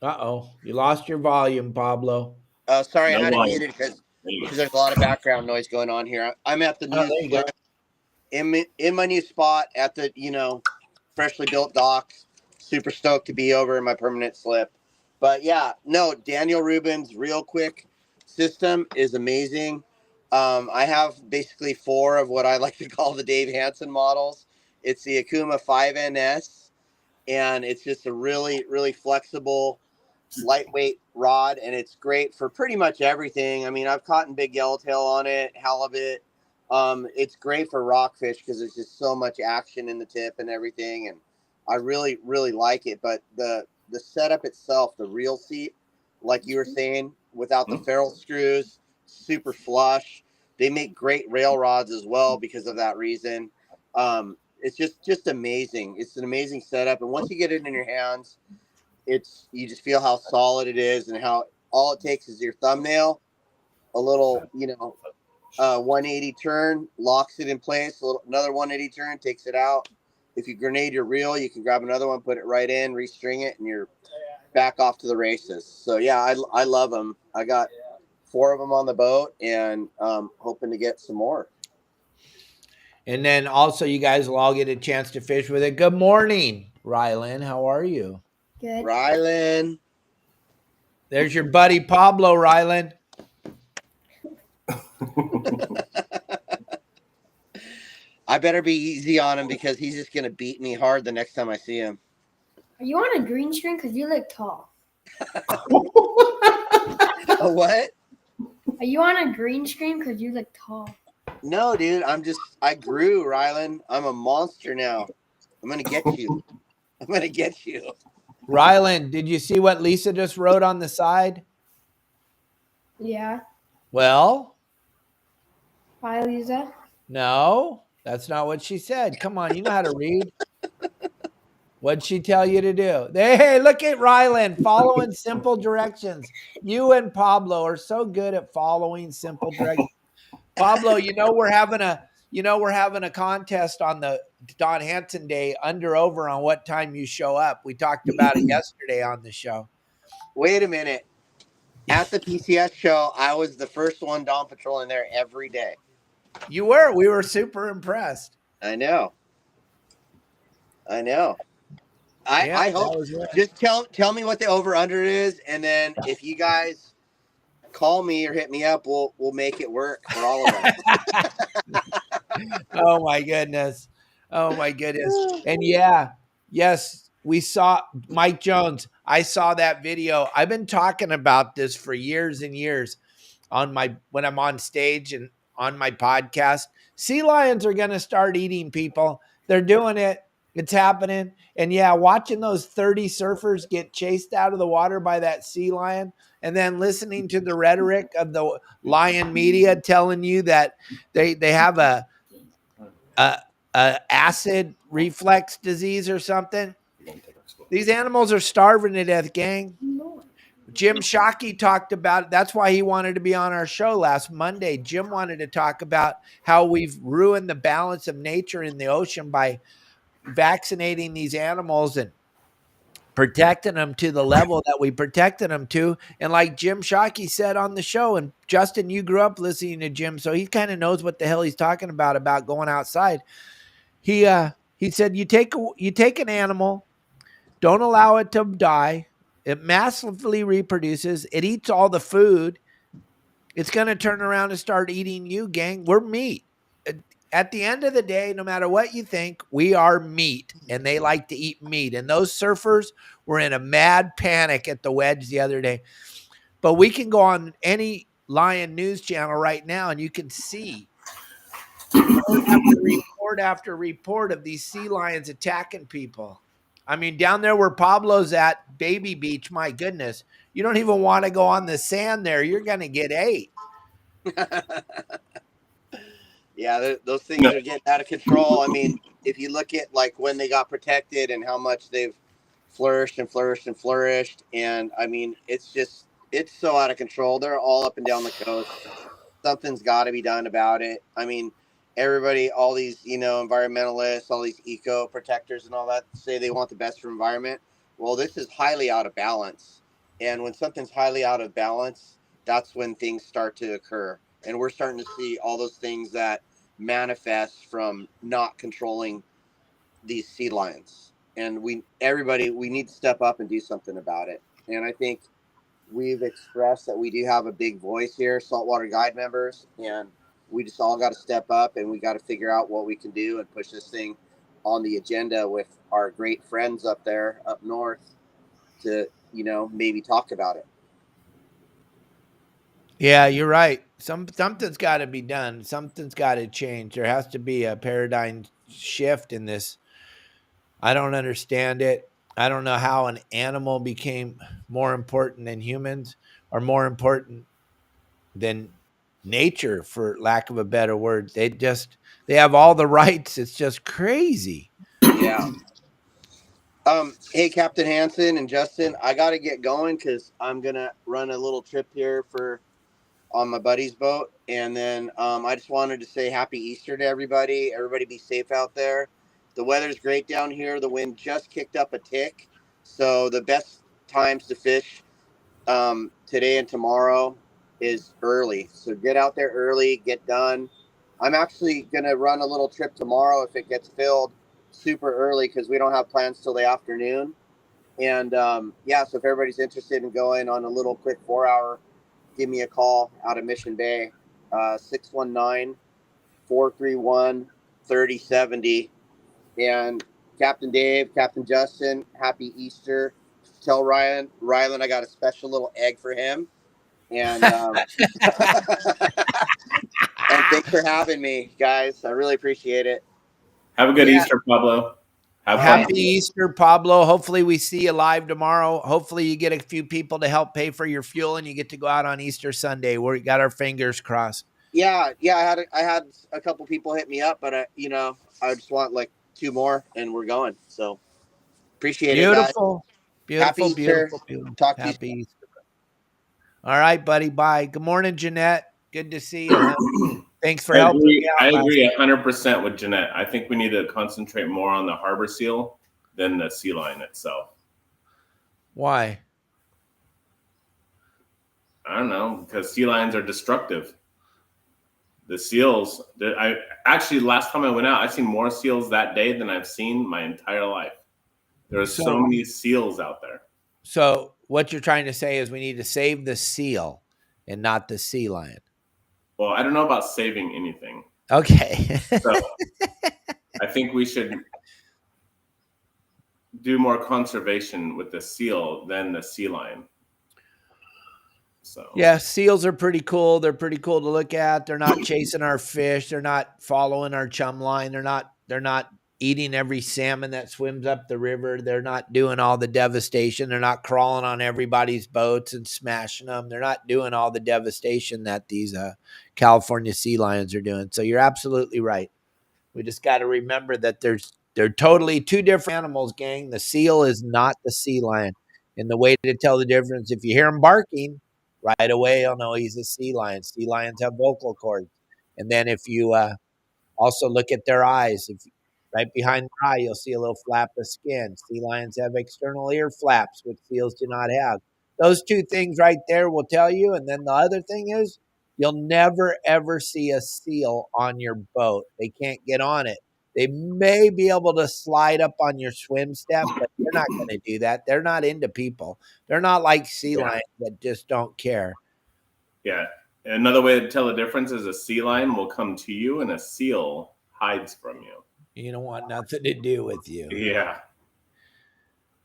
Speaker 1: Uh-oh, you lost your volume, Pablo.
Speaker 5: Sorry,
Speaker 2: No
Speaker 5: I had it
Speaker 2: volume.
Speaker 5: muted because there's a lot of background noise going on here. I'm at the
Speaker 1: there you go.
Speaker 5: in my new spot at the freshly built docks. Super stoked to be over in my permanent slip. But yeah, no, Daniel Rubin's ReelQuick system is amazing. I have basically 4 of what I like to call the Dave Hansen models. It's the Okuma 5NS, and it's just a really, really flexible, lightweight rod, and it's great for pretty much everything. I mean, I've caught big yellowtail on it, halibut. It's great for rockfish because there's just so much action in the tip and everything, and I really, really like it. But the setup itself, the reel seat, like you were saying, without the ferrule screws, super flush. They make great rail rods as well because of that reason. It's just amazing. It's an amazing setup, and once you get it in your hands, you just feel how solid it is, and how all it takes is your thumbnail, a little 180 turn, locks it in place. Another 180 turn takes it out. If you grenade your reel, you can grab another one, put it right in, restring it, and you're back off to the races. So yeah, I love them. I got 4 of them on the boat, and hoping to get some more.
Speaker 1: And then also you guys will all get a chance to fish with it. Good morning, Rylan. How are you?
Speaker 8: Good.
Speaker 5: Rylan.
Speaker 1: There's your buddy Pablo, Rylan.
Speaker 5: I better be easy on him because he's just going to beat me hard the next time I see him.
Speaker 8: Are you on a green screen? Because you look tall.
Speaker 5: A what?
Speaker 8: Are you on a green screen? Because you look tall.
Speaker 5: No, dude. I grew, Rylan. I'm a monster now. I'm going to get you. I'm going to get you.
Speaker 1: Rylan, did you see what Lisa just wrote on the side?
Speaker 8: Yeah.
Speaker 1: Well?
Speaker 8: Hi, Lisa.
Speaker 1: No, that's not what she said. Come on, you know how to read. What'd she tell you to do? Hey, look at Rylan following simple directions. You and Pablo are so good at following simple directions. Pablo, we're having a contest on the Don Hansen Day over on what time you show up. We talked about it yesterday on the show.
Speaker 5: Wait a minute. At the PCS show, I was the first one Dawn patrolling there every day.
Speaker 1: You were. We were super impressed.
Speaker 5: I know. I hope. Just tell me what the over under is, and then if you guys call me or hit me up, we'll make it work for all of us.
Speaker 1: Oh my goodness. And yes, we saw Mike Jones. I saw that video. I've been talking about this for years and years when I'm on stage and on my podcast. Sea lions are going to start eating people. They're doing it. It's happening. And yeah, watching those 30 surfers get chased out of the water by that sea lion, and then listening to the rhetoric of the lion media telling you that they have a acid reflux disease or something. These animals are starving to death, gang. Jim Shockey talked about it. That's why he wanted to be on our show last Monday. Jim wanted to talk about how we've ruined the balance of nature in the ocean by vaccinating these animals and protecting them to the level that we protected them to. And like Jim Shockey said on the show, and Justin, you grew up listening to Jim, so he kind of knows what the hell he's talking about going outside. He said, you take an animal, don't allow it to die. It massively reproduces. It eats all the food. It's going to turn around and start eating you, gang. We're meat. At the end of the day, no matter what you think, we are meat, and they like to eat meat. And those surfers were in a mad panic at the wedge the other day. But we can go on any lion news channel right now, and you can see report after report of these sea lions attacking people. I mean, down there where Pablo's at, Baby Beach, my goodness, you don't even want to go on the sand there. You're going to get ate.
Speaker 5: Yeah, those things
Speaker 2: No.
Speaker 5: are getting out of control. I mean, if you look at like when they got protected and how much they've flourished and flourished and flourished, and I mean, it's so out of control. They're all up and down the coast. Something's got to be done about it. I mean, everybody, all these, environmentalists, all these eco protectors and all that say they want the best for environment. Well, this is highly out of balance. And when something's highly out of balance, that's when things start to occur. And we're starting to see all those things that manifest from not controlling these sea lions. And we need to step up and do something about it. And I think we've expressed that we do have a big voice here, Saltwater Guide members, and we just all got to step up and we got to figure out what we can do and push this thing on the agenda with our great friends up there, up north, to, maybe talk about it.
Speaker 1: Yeah, you're right. Something's got to be done. Something's got to change. There has to be a paradigm shift in this. I don't understand it. I don't know how an animal became more important than humans or more important than nature, for lack of a better word. They have all the rights. It's just crazy.
Speaker 5: Yeah. Hey, Captain Hansen and Justin, I got to get going because I'm going to run a little trip here on my buddy's boat. And then I just wanted to say happy Easter to everybody. Everybody be safe out there. The weather's great down here. The wind just kicked up a tick. So the best times to fish today and tomorrow is early. So get out there early, get done. I'm actually going to run a little trip tomorrow if it gets filled super early because we don't have plans till the afternoon. And so if everybody's interested in going on a little quick 4-hour, give me a call out of Mission Bay, 619-431-3070. And Captain Dave, Captain Justin, happy Easter. Tell Rylan I got a special little egg for him. And and thanks for having me, guys. I really appreciate it.
Speaker 2: Have a good Easter, Pablo. Have fun.
Speaker 1: Happy Easter, Pablo. Hopefully we see you live tomorrow. Hopefully you get a few people to help pay for your fuel and you get to go out on Easter Sunday. We got our fingers crossed.
Speaker 5: Yeah. I had a couple people hit me up, but I just want like 2 more and we're going. So appreciate it, guys.
Speaker 1: Beautiful,
Speaker 5: Happy Easter.
Speaker 1: beautiful.
Speaker 5: Talk to you.
Speaker 1: Happy Easter. All right, buddy. Bye. Good morning, Jeanette. Good to see you. Huh? Thanks for helping me out.
Speaker 2: I agree 100% with Jeanette. I think we need to concentrate more on the harbor seal than the sea lion itself.
Speaker 1: Why?
Speaker 2: I don't know, because sea lions are destructive. The seals, last time I went out, I seen more seals that day than I've seen my entire life. There are so many seals out there.
Speaker 1: So what you're trying to say is we need to save the seal and not the sea lion.
Speaker 2: Well, I don't know about saving anything.
Speaker 1: Okay.
Speaker 2: So I think we should do more conservation with the seal than the sea lion. So
Speaker 1: yeah, seals are pretty cool. They're pretty cool to look at. They're not chasing our fish. They're not following our chum line. They're not eating every salmon that swims up the river. They're not doing all the devastation. They're not crawling on everybody's boats and smashing them. They're not doing all the devastation that these California sea lions are doing. So you're absolutely right. We just got to remember that they're totally 2 different animals, gang. The seal is not the sea lion. And the way to tell the difference, if you hear him barking, right away you'll know he's a sea lion. Sea lions have vocal cords. And then if you also look at their eyes, right behind the eye, you'll see a little flap of skin. Sea lions have external ear flaps, which seals do not have. Those 2 things right there will tell you. And then the other thing is you'll never, ever see a seal on your boat. They can't get on it. They may be able to slide up on your swim step, but they're not going to do that. They're not into people. They're not like sea lions that just don't care.
Speaker 2: Yeah. Another way to tell the difference is a sea lion will come to you and a seal hides from you.
Speaker 1: You don't want nothing to do with you.
Speaker 2: Yeah.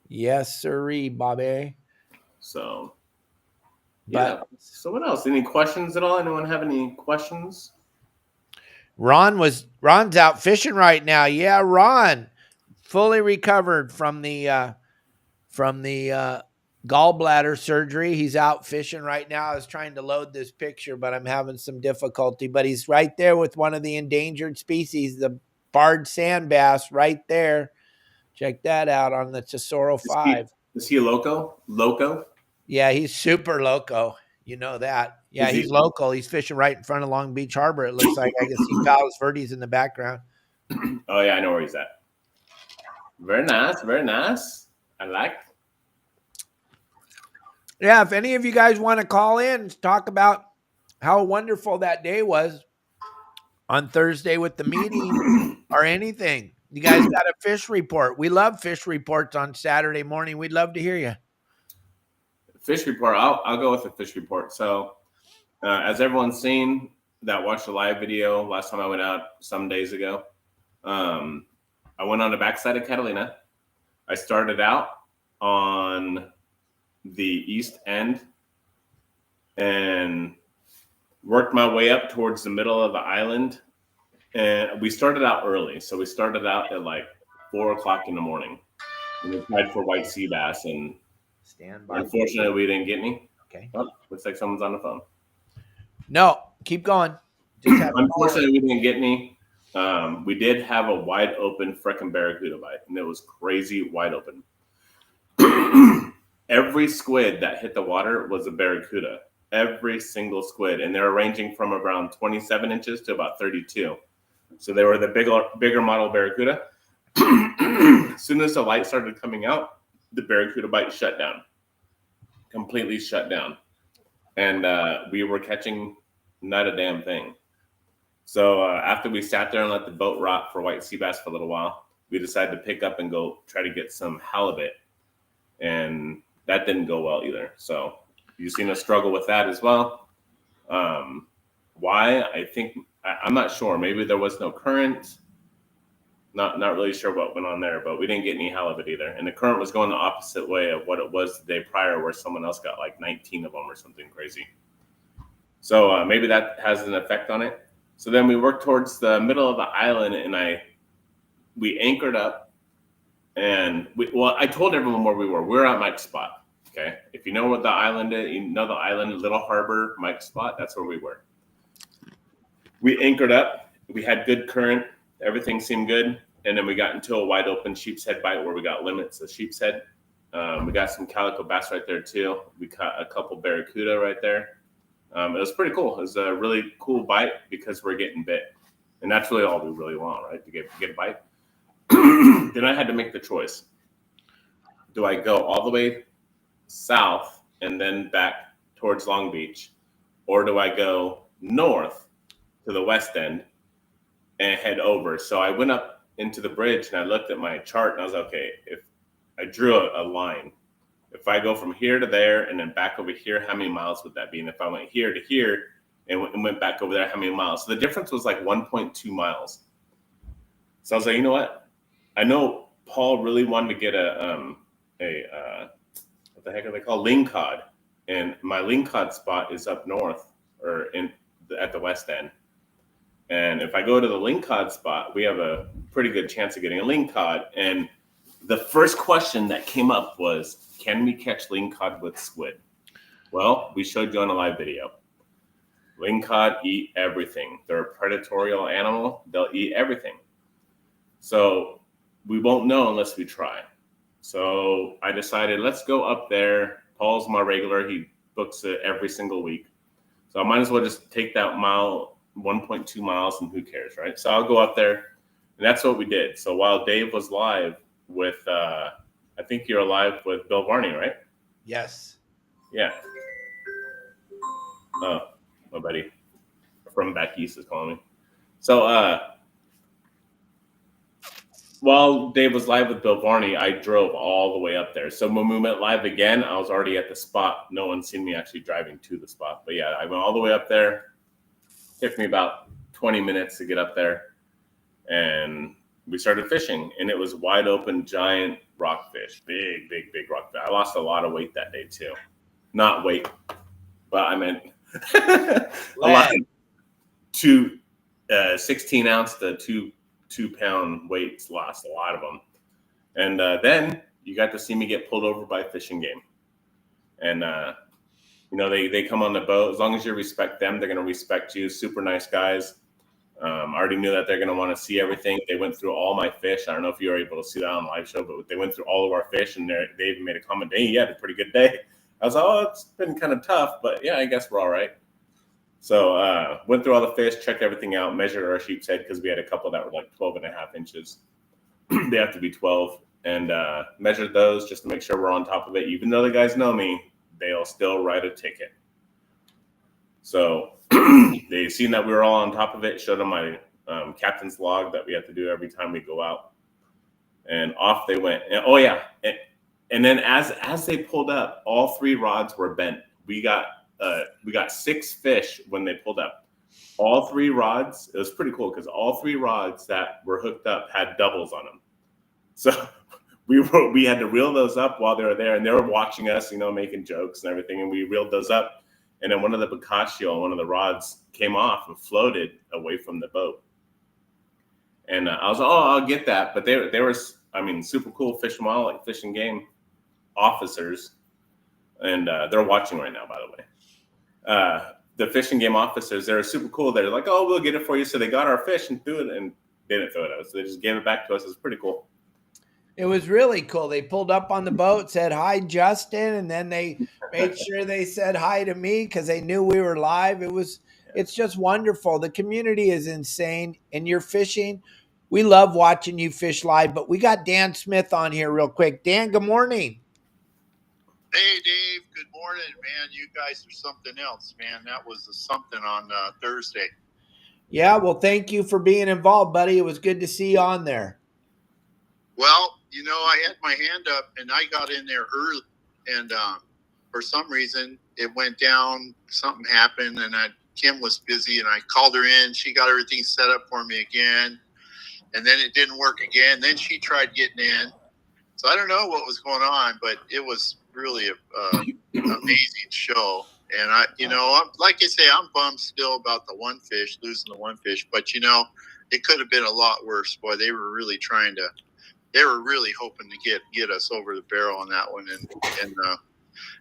Speaker 1: Yes, sirree, Bobby.
Speaker 2: So, yeah. So what else? Any questions at all? Anyone have any questions?
Speaker 1: Ron's out fishing right now. Yeah, Ron, fully recovered from the gallbladder surgery. He's out fishing right now. I was trying to load this picture, but I'm having some difficulty. But he's right there with one of the endangered species, the barred sand bass, right there. Check that out on the Tesoro 5.
Speaker 2: Is he a loco? Loco?
Speaker 1: Yeah, he's super loco. You know that. Yeah, he's local. He's fishing right in front of Long Beach Harbor. It looks like I can see Palos Verdes in the background.
Speaker 2: Oh yeah, I know where he's at. Very nice, very nice. I like.
Speaker 1: Yeah, if any of you guys want to call in, talk about how wonderful that day was on Thursday with the meeting or anything. You guys got a fish report. We love fish reports on Saturday morning. We'd love to hear you.
Speaker 2: Fish report. I'll go with the fish report. So, as everyone's seen that watched the live video last time I went out some days ago, I went on the backside of Catalina. I started out on the east end and worked my way up towards the middle of the island. And we started out early. So we started out at like 4 o'clock in the morning. And we tried for white sea bass. And unfortunately, we didn't get any.
Speaker 1: Okay.
Speaker 2: Oh, looks like someone's on the phone.
Speaker 1: No, keep going.
Speaker 2: Unfortunately, we didn't get any. We did have a wide open frickin' barracuda bite, and it was crazy wide open. Every squid that hit the water was a barracuda. Every single squid, and they were ranging from around 27 inches to about 32. So they were the bigger model barracuda. As soon as the light started coming out, the barracuda bite shut down, completely shut down, and we were catching not a damn thing. So after we sat there and let the boat rot for white sea bass for a little while, we decided to pick up and go try to get some halibut, and that didn't go well either. So you've seen us struggle with that as well. Why? I'm not sure. Maybe there was no current. Not really sure what went on there, but we didn't get any halibut either. And the current was going the opposite way of what it was the day prior, where someone else got like 19 of them or something crazy. So maybe that has an effect on it. So then we worked towards the middle of the island, and we anchored up, and I told everyone where we were. We're at Mike's spot. Okay, if you know what the island is, you know the island, Little Harbor, Mike's spot. That's where we were. We anchored up. We had good current. Everything seemed good, and then we got into a wide open sheep's head bite where we got limits of sheep's head. We got some calico bass right there too. We caught a couple barracuda right there. It was pretty cool. It was a really cool bite because we're getting bit, and that's really all we really want, right? To get a bite. Then I had to make the choice. Do I go all the way south and then back towards Long Beach, or do I go north to the west end and head over? So I went up into the bridge and I looked at my chart and I was like, okay, if I drew a line, if I go from here to there and then back over here, how many miles would that be? And if I went here to here and went back over there, how many miles? So the difference was like 1.2 miles. So I was like, you know what? I know Paul really wanted to get a what the heck are they called? Lingcod. And my lingcod spot is up north or at the west end. And if I go to the lingcod spot, we have a pretty good chance of getting a lingcod. And the first question that came up was, can we catch lingcod with squid? Well, we showed you on a live video. Lingcod eat everything. They're a predatory animal. They'll eat everything. So we won't know unless we try. So I decided, let's go up there. Paul's my regular. He books it every single week. So I might as well just take that 1.2 miles, and who cares, right? So I'll go up there, and that's what we did. So while Dave was live with, I think you're live with Bill Varney, right?
Speaker 1: Yes.
Speaker 2: Yeah. Oh, my buddy from back east is calling me. So while Dave was live with Bill Varney, I drove all the way up there. So when we went live again, I was already at the spot. No one's seen me actually driving to the spot. But yeah, I went all the way up there. Took me about 20 minutes to get up there, and we started fishing, and it was wide open, giant rockfish, big rockfish. I lost a lot of weight that day too. Not weight, but I meant a lot to 16 ounce to 2 pound weights lost, a lot of them. And then you got to see me get pulled over by fishing game. And, they come on the boat. As long as you respect them, they're going to respect you. Super nice guys. I already knew that they're going to want to see everything. They went through all my fish. I don't know if you were able to see that on the live show, but they went through all of our fish, and they even made a comment, "Hey, you had a pretty good day." I was like, "Oh, it's been kind of tough, but yeah, I guess we're all right." So went through all the fish, checked everything out, measured our sheep's head because we had a couple that were like 12 and a half inches. They have to be 12, and measured those just to make sure we're on top of it. Even though the guys know me, they'll still write a ticket. So they seen that we were all on top of it, showed them my captain's log that we have to do every time we go out. And off they went. And, oh, yeah. And then as they pulled up, all 3 rods were bent. We got 6 fish when they pulled up. All 3 rods, it was pretty cool because all 3 rods that were hooked up had doubles on them. So we had to reel those up while they were there, and they were watching us, making jokes and everything, and we reeled those up. And then one of the Boccaccio, one of the rods, came off and floated away from the boat. And I was like, "Oh, I'll get that." But they were, super cool fish and wildlife, fish and game officers. And they're watching right now, by the way. The fish and game officers, they're super cool. They're like, "Oh, we'll get it for you." So they got our fish and threw it, and they didn't throw it out. So they just gave it back to us. It was pretty cool.
Speaker 1: It was really cool. They pulled up on the boat, said, "Hi, Justin." And then they made sure they said hi to me because they knew we were live. It's just wonderful. The community is insane. And you're fishing. We love watching you fish live, but we got Dan Smith on here real quick. Dan, good morning.
Speaker 9: Hey, Dave. Good morning, man. You guys are something else, man. That was something on Thursday.
Speaker 1: Yeah, well, thank you for being involved, buddy. It was good to see you on there.
Speaker 9: Well, I had my hand up, and I got in there early, and for some reason, it went down. Something happened, and Kim was busy, and I called her in. She got everything set up for me again, and then it didn't work again. Then she tried getting in. So I don't know what was going on, but it was really an amazing show. And like I say, I'm bummed still about losing the one fish, but it could have been a lot worse. Boy, they were really hoping to get us over the barrel on that one. And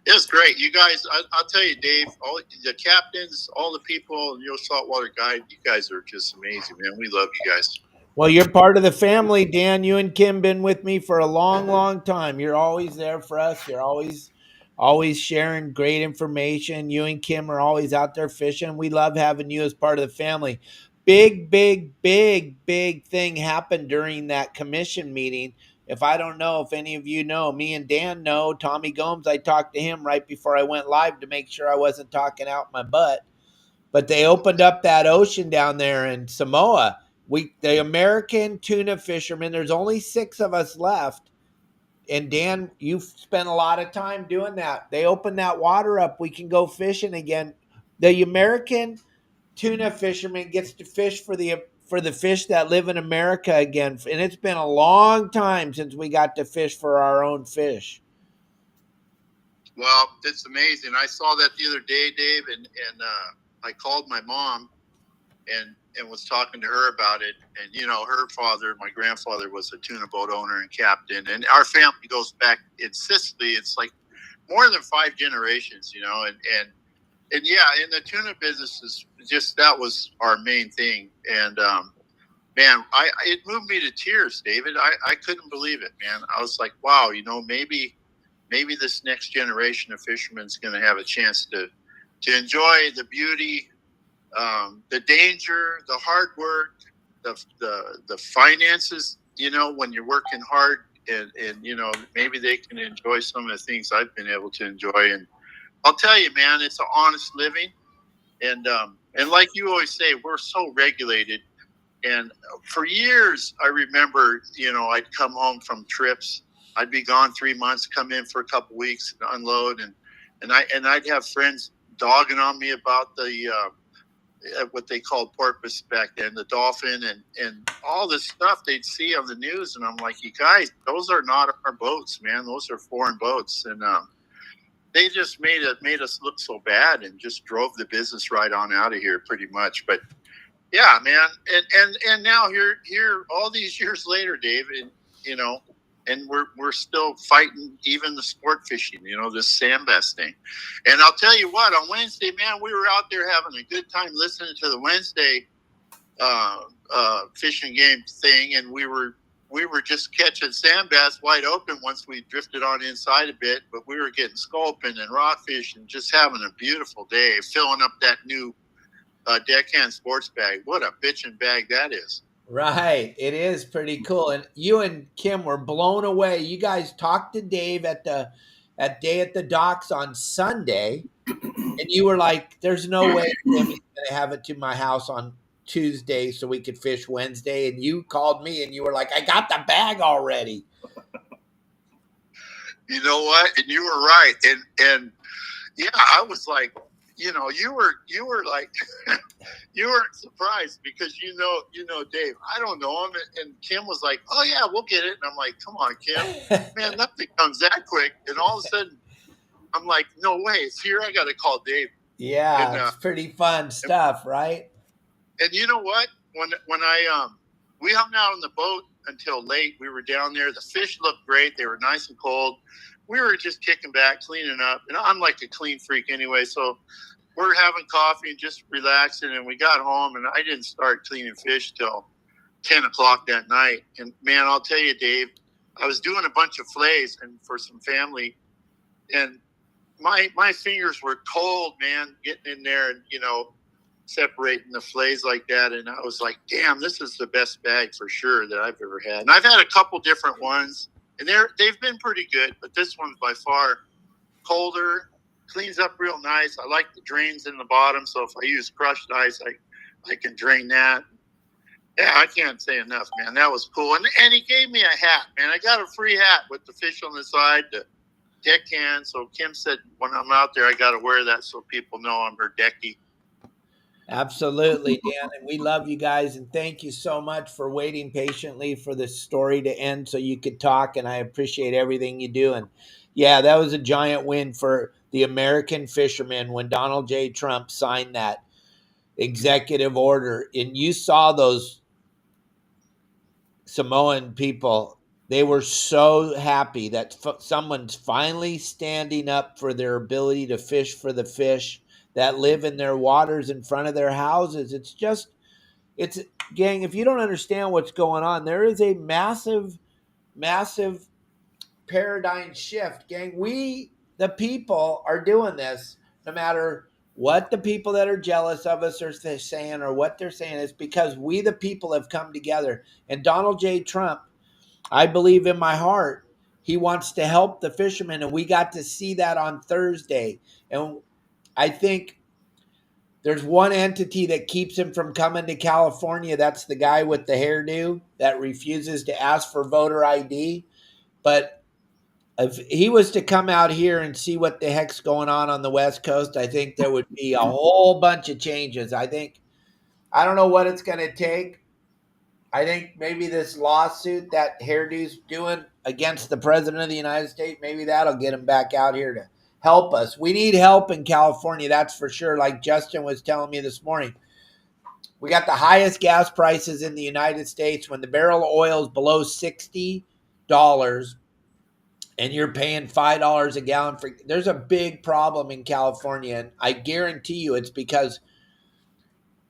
Speaker 9: it was great. You guys, I'll tell you, Dave, all the captains, all the people, your saltwater guide, you guys are just amazing, man. We love you guys.
Speaker 1: Well, you're part of the family, Dan. You and Kim been with me for a long, long time. You're always there for us. You're always sharing great information. You and Kim are always out there fishing. We love having you as part of the family. Big thing happened during that commission meeting. If I don't know if any of you know, me and Dan know, Tommy Gomes, I talked to him right before I went live to make sure I wasn't talking out my butt. But they opened up that ocean down there in Samoa. The American tuna fishermen, there's only 6 of us left. And Dan, you've spent a lot of time doing that. They opened that water up. We can go fishing again. The American tuna fisherman gets to fish for the fish that live in America again. And it's been a long time since we got to fish for our own fish.
Speaker 9: Well, it's amazing. I saw that the other day, Dave, and I called my mom and was talking to her about it. And, her father, my grandfather, was a tuna boat owner and captain. And our family goes back in Sicily. It's like more than 5 generations, and yeah, in the tuna business is just, that was our main thing. And, man, it moved me to tears, David. I couldn't believe it, man. I was like, wow, maybe this next generation of fishermen is going to have a chance to enjoy the beauty, the danger, the hard work, the finances, when you're working hard, and maybe they can enjoy some of the things I've been able to enjoy. And I'll tell you, man, it's an honest living. And like you always say, we're so regulated. And for years, I remember, I'd come home from trips. I'd be gone 3 months, come in for a couple weeks, and unload. And I'd have friends dogging on me about the what they called porpoise back then, the dolphin, and all this stuff they'd see on the news. And I'm like, you guys, those are not our boats, man. Those are foreign boats. And they just made us look so bad and just drove the business right on out of here pretty much. But Yeah, man. And now here all these years later, Dave, and and we're still fighting even the sport fishing, this Sandbass thing. And I'll tell you what, on Wednesday, man, we were out there having a good time listening to the Wednesday fishing game thing, and we were just catching Sandbass wide open once we drifted on inside a bit, but we were getting sculpin and rockfish and just having a beautiful day, filling up that new deckhand sports bag. What a bitchin' bag that is.
Speaker 1: Right. It is pretty cool. And you and Kim were blown away. You guys talked to Dave at Day at the Docks on Sunday, and you were like, there's no way Kim is going to have it to my house on Tuesday so we could fish Wednesday. And you called me and you were like, I got the bag already.
Speaker 9: You know what? And you were right. And yeah, I was like, you were like, you were surprised because Dave. I don't know him, and Kim was like, "Oh yeah, we'll get it." And I'm like, "Come on, Kim, man, nothing comes that quick." And all of a sudden, I'm like, "No way, it's here." I got to call Dave.
Speaker 1: Yeah, and, it's pretty fun stuff, right?
Speaker 9: And you know what? When we hung out on the boat until late, we were down there. The fish looked great. They were nice and cold. We were just kicking back, cleaning up, and I'm like a clean freak anyway, so. We're having coffee and just relaxing, and we got home, and I didn't start cleaning fish till 10 o'clock that night. And, man, I'll tell you, Dave, I was doing a bunch of fillets and for some family, and my fingers were cold, man, getting in there and, separating the fillets like that. And I was like, damn, this is the best bag for sure that I've ever had. And I've had a couple different ones, and they've been pretty good, but this one's by far colder. Cleans up real nice. I like the drains in the bottom, so if I use crushed ice, I can drain that. Yeah, I can't say enough, man. That was cool. And he gave me a hat, man. I got a free hat with the fish on the side, the deckhand. So Kim said when I'm out there, I got to wear that so people know I'm her decky.
Speaker 1: Absolutely, Dan. And we love you guys. And thank you so much for waiting patiently for the story to end so you could talk. And I appreciate everything you do. And yeah, that was a giant win for the American fishermen when Donald J. Trump signed that executive order. And you saw those Samoan people. They were so happy that someone's finally standing up for their ability to fish for the fish that live in their waters in front of their houses. It's gang, if you don't understand what's going on, there is a massive paradigm shift, gang. We, the people, are doing this no matter what the people that are jealous of us are saying or what they're saying. It's because we, the people, have come together. And Donald J. Trump, I believe in my heart, he wants to help the fishermen. And we got to see that on Thursday. And I think there's one entity that keeps him from coming to California. That's the guy with the hairdo that refuses to ask for voter ID. But if he was to come out here and see what the heck's going on the West Coast, I think there would be a whole bunch of changes. I don't know what it's going to take. I think maybe this lawsuit that hairdo's doing against the president of the United States, maybe that'll get him back out here to help us. We need help in California, that's for sure. Like Justin was telling me this morning, we got the highest gas prices in the United States. When the barrel of oil is below $60 and you're paying $5 a gallon for, there's a big problem in California. And I guarantee you it's because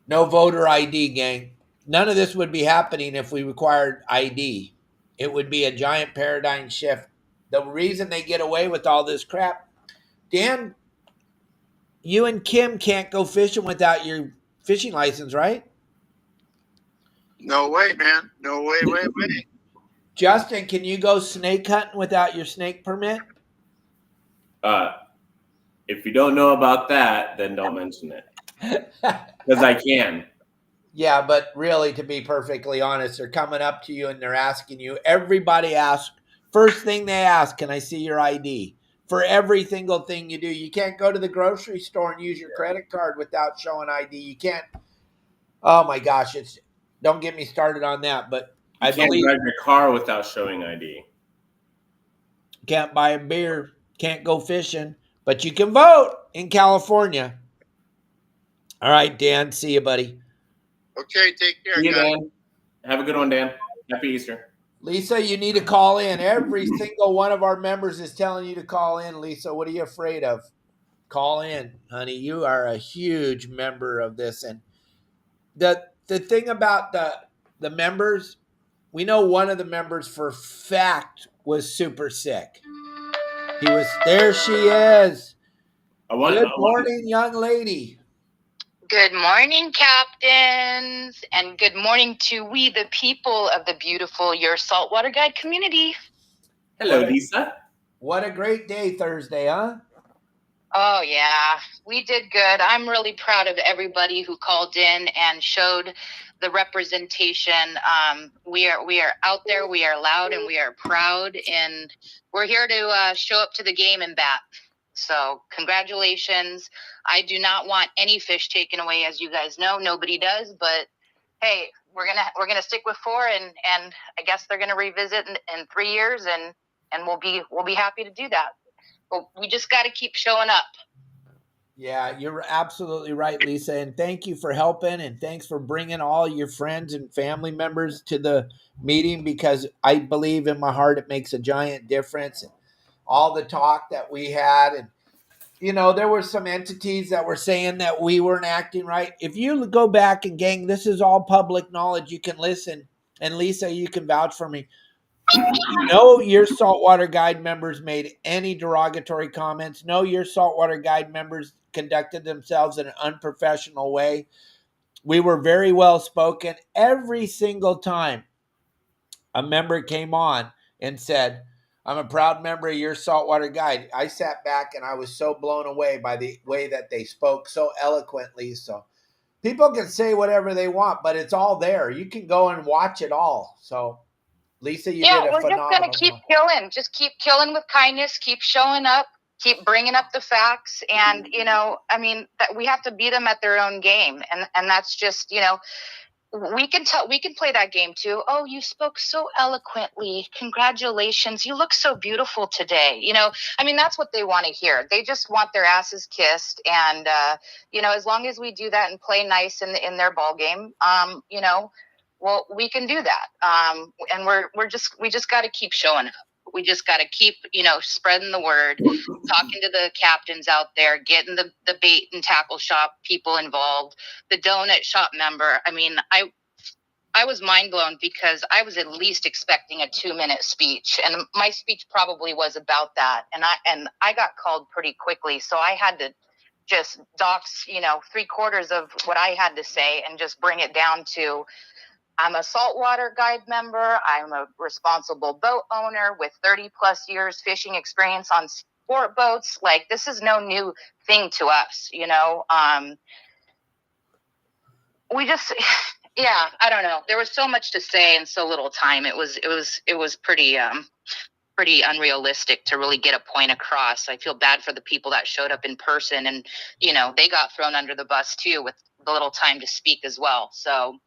Speaker 1: no voter ID, gang. None of this would be happening if we required ID. It would be a giant paradigm shift. The reason they get away with all this crap, Dan, you and Kim can't go fishing without your fishing license, right?
Speaker 9: No way, man. No way.
Speaker 1: Justin, can you go snake hunting without your snake permit?
Speaker 2: If you don't know about that, then don't mention it. Because I can.
Speaker 1: Yeah, but really, to be perfectly honest, they're coming up to you and they're asking you. Everybody asks, first thing they ask, can I see your ID? For every single thing you do. You can't go to the grocery store and use your credit card without showing ID. You can't. Oh my gosh, don't get me started on that. But
Speaker 2: you can't drive your car without showing ID.
Speaker 1: Can't buy a beer, can't go fishing, but you can vote in California. All right, Dan, see you, buddy.
Speaker 9: Okay, take care,
Speaker 2: See you,
Speaker 9: guys.
Speaker 2: Dan. Have a good one, Dan. Happy Easter.
Speaker 1: Lisa, you need to call in. Every single one of our members is telling you to call in, Lisa. What are you afraid of? Call in, honey. You are a huge member of this. And the thing about the members, we know one of the members for fact was super sick. There she is. Good morning, young lady.
Speaker 10: Good morning, captains, and good morning to we, the people of the beautiful Your Saltwater Guide community.
Speaker 2: Hello, Lisa.
Speaker 1: What a great day Thursday, huh?
Speaker 10: Oh, yeah, we did good. I'm really proud of everybody who called in and showed the representation. We are out there, we are loud, and we are proud, and we're here to show up to the game and bat. So congratulations. I do not want any fish taken away, as you guys know. Nobody does, but hey, we're gonna stick with 4, and I guess they're gonna revisit in 3 years, and we'll be happy to do that. But we just got to keep showing up.
Speaker 1: Yeah, you're absolutely right, Lisa. And thank you for helping. And thanks for bringing all your friends and family members to the meeting, because I believe in my heart it makes a giant difference. And all the talk that we had, and you know, there were some entities that were saying that we weren't acting right. If you go back, and gang, this is all public knowledge. You can listen. And Lisa, you can vouch for me. No, your Saltwater Guide members made any derogatory comments. No, your Saltwater Guide members conducted themselves in an unprofessional way. We were very well spoken. Every single time a member came on and said, I'm a proud member of your Saltwater Guide, I sat back and I was so blown away by the way that they spoke so eloquently. So people can say whatever they want, but it's all there. You can go and watch it all. So Lisa, you did a phenomenal job.
Speaker 10: We're just going to keep killing. Just keep killing with kindness. Keep showing up. Keep bringing up the facts. And, you know, I mean, that we have to beat them at their own game. And that's just, you know, we can play that game too. Oh, you spoke so eloquently. Congratulations. You look so beautiful today. You know, I mean, that's what they want to hear. They just want their asses kissed. And, you know, as long as we do that and play nice in their ball game, you know, well, we can do that. And we just got to keep showing up. We just got to keep, you know, spreading the word, talking to the captains out there, getting the bait and tackle shop people involved, the donut shop member. I mean, I was mind blown, because I was at least expecting a 2-minute speech, and my speech probably was about that. And I got called pretty quickly, so I had to just dox, you know, 3/4 of what I had to say and just bring it down to, I'm a Saltwater Guide member. I'm a responsible boat owner with 30 plus years fishing experience on sport boats. Like, this is no new thing to us, you know? We just, yeah, I don't know. There was so much to say in so little time. It was pretty unrealistic to really get a point across. I feel bad for the people that showed up in person, and, you know, they got thrown under the bus too with the little time to speak as well. So,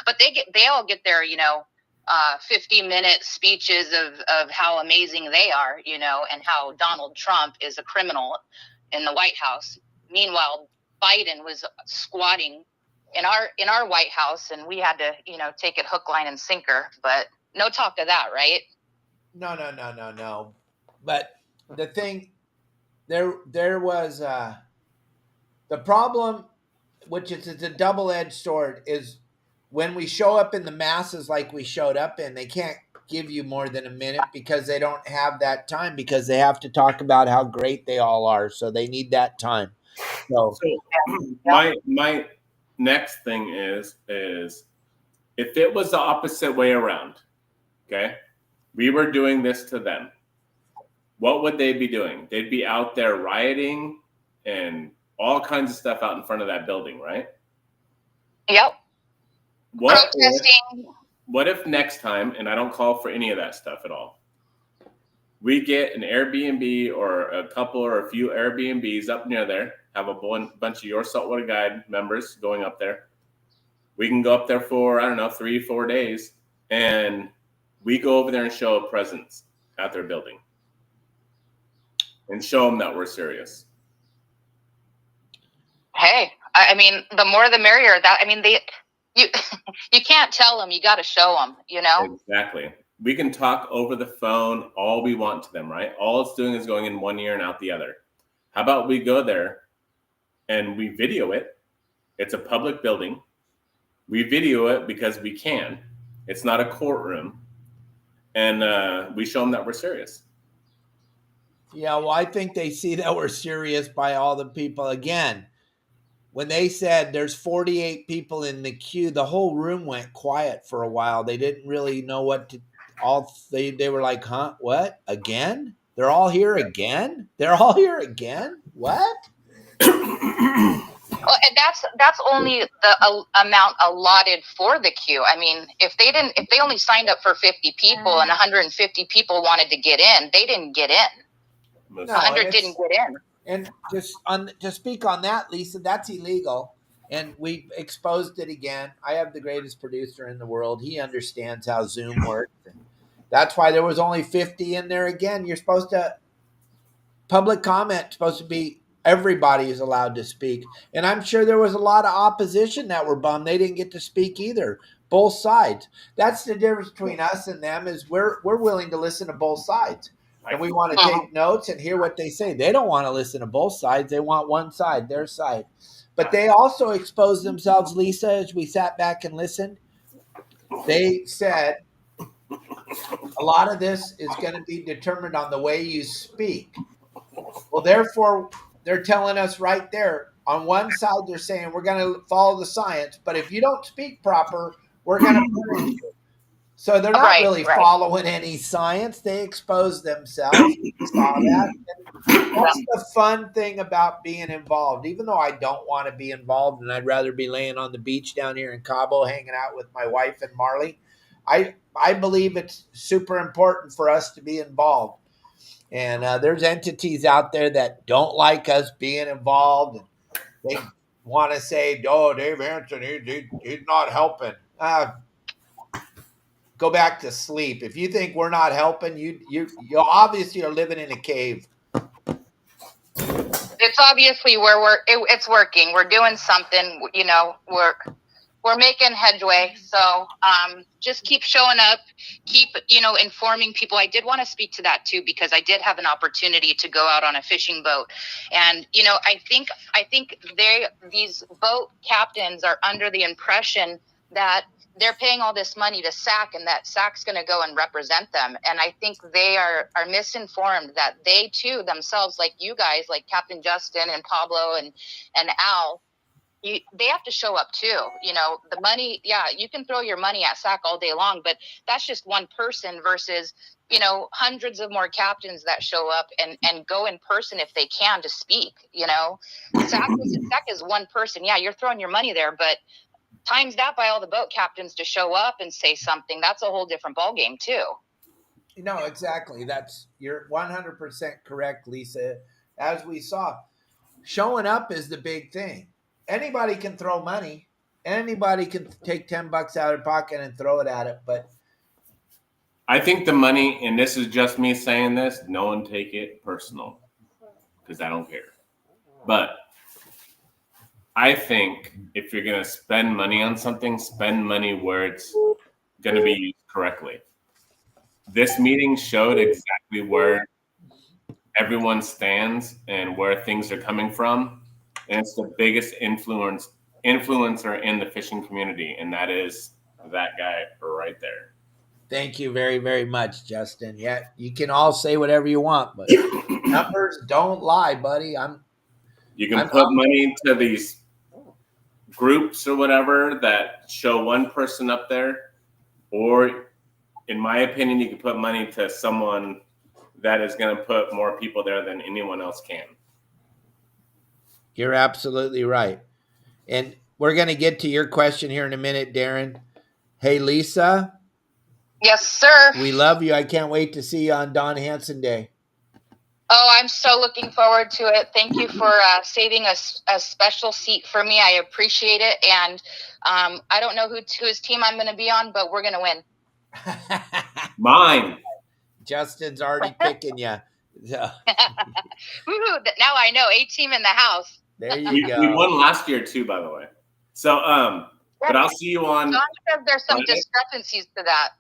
Speaker 10: but they all get their, you know, 50-minute speeches of how amazing they are, you know, and how Donald Trump is a criminal in the White House. Meanwhile, Biden was squatting in our White House, and we had to, you know, take it hook, line, and sinker. But no talk of that, right?
Speaker 1: No. But the thing, there was the problem, which is it's a double-edged sword, is when we show up in the masses like we showed up in, they can't give you more than a minute, because they don't have that time, because they have to talk about how great they all are. So they need that time. So
Speaker 2: my next thing is if it was the opposite way around, okay, we were doing this to them, what would they be doing? They'd be out there rioting and all kinds of stuff out in front of that building, right?
Speaker 10: Yep. Protesting.
Speaker 2: What if next time, and I don't call for any of that stuff at all, we get an Airbnb or a couple or a few Airbnbs up near there, have a bunch of your Saltwater Guide members going up there. We can go up there for, I don't know, 3-4 days, and we go over there and show a presence at their building and show them that we're serious.
Speaker 10: Hey, I mean, the more the merrier. That, I mean, you you can't tell them. You got to show them. You know.
Speaker 2: Exactly. We can talk over the phone all we want to them, right? All it's doing is going in one ear and out the other. How about we go there and we video it? It's a public building. We video it because we can. It's not a courtroom. And we show them that we're serious.
Speaker 1: Yeah, well, I think they see that we're serious by all the people. Again, when they said there's 48 people in the queue, the whole room went quiet for a while. They didn't really know what to they were like, huh? What? Again? They're all here again? They're all here again? What?
Speaker 10: Well, and that's only the amount allotted for the queue. I mean, if they only signed up for 50 people and 150 people wanted to get in, they didn't get in.
Speaker 1: No,
Speaker 10: 100 didn't get in.
Speaker 1: And to speak on that, Lisa, that's illegal. And we exposed it again. I have the greatest producer in the world. He understands how Zoom works. That's why there was only 50 in there again. You're supposed to, public comment, supposed to be, everybody is allowed to speak. And I'm sure there was a lot of opposition that were bummed. They didn't get to speak either. Both sides. That's the difference between us and them, is we're willing to listen to both sides. And we want to take notes and hear what they say. They don't want to listen to both sides. They want one side, their side. But they also exposed themselves, Lisa, as we sat back and listened. They said a lot of this is going to be determined on the way you speak. Well, therefore, they're telling us right there, on one side, they're saying we're going to follow the science, but if you don't speak proper, we're going to punish you. So they're not really following any science. They expose themselves. We saw that. And that's the fun thing about being involved. Even though I don't want to be involved and I'd rather be laying on the beach down here in Cabo hanging out with my wife and Marley, I believe it's super important for us to be involved. And there's entities out there that don't like us being involved. And they want to say, oh, Dave Hansen, he's not helping. Go back to sleep. If you think we're not helping, you obviously are living in a cave.
Speaker 10: It's obviously it's working. We're doing something. You know, we're making headway. So just keep showing up. Keep informing people. I did want to speak to that too, because I did have an opportunity to go out on a fishing boat, and I think these boat captains are under the impression that they're paying all this money to SAC and that SAC's going to go and represent them. And I think they are misinformed that they too themselves, like you guys, like Captain Justin and Pablo and Al, they have to show up too. The money, yeah, you can throw your money at SAC all day long, but that's just one person versus, hundreds of more captains that show up and go in person if they can to speak. SAC is one person. Yeah, you're throwing your money there, but times that by all the boat captains to show up and say something. That's a whole different ballgame too.
Speaker 1: Exactly. You're 100% correct, Lisa. As we saw, showing up is the big thing. Anybody can throw money. Anybody can take $10 out of their pocket and throw it at it. But
Speaker 2: I think the money, and this is just me saying this, no one take it personal because I don't care. But I think if you're going to spend money on something, spend money where it's going to be used correctly. This meeting showed exactly where everyone stands and where things are coming from. And it's the biggest influencer in the fishing community. And that is that guy right there.
Speaker 1: Thank you very, very much, Justin. Yeah, you can all say whatever you want, but numbers don't lie, buddy.
Speaker 2: You can put money into these groups or whatever that show one person up there, or in my opinion, you can put money to someone that is going to put more people there than anyone else can.
Speaker 1: You're absolutely right. And we're going to get to your question here in a minute, Darren. Hey, Lisa.
Speaker 10: Yes, sir.
Speaker 1: We love you. I can't wait to see you on Don Hansen Day.
Speaker 10: Oh, I'm so looking forward to it. Thank you for saving a special seat for me. I appreciate it. And I don't know whose team I'm going to be on, but we're going to win.
Speaker 2: Mine.
Speaker 1: Justin's already picking you. So.
Speaker 10: Woo-hoo, now I know. A team in the house.
Speaker 1: There you go.
Speaker 2: We won last year too, by the way. So But I'll see you on.
Speaker 10: John says there's some
Speaker 2: Monday.
Speaker 10: discrepancies to that.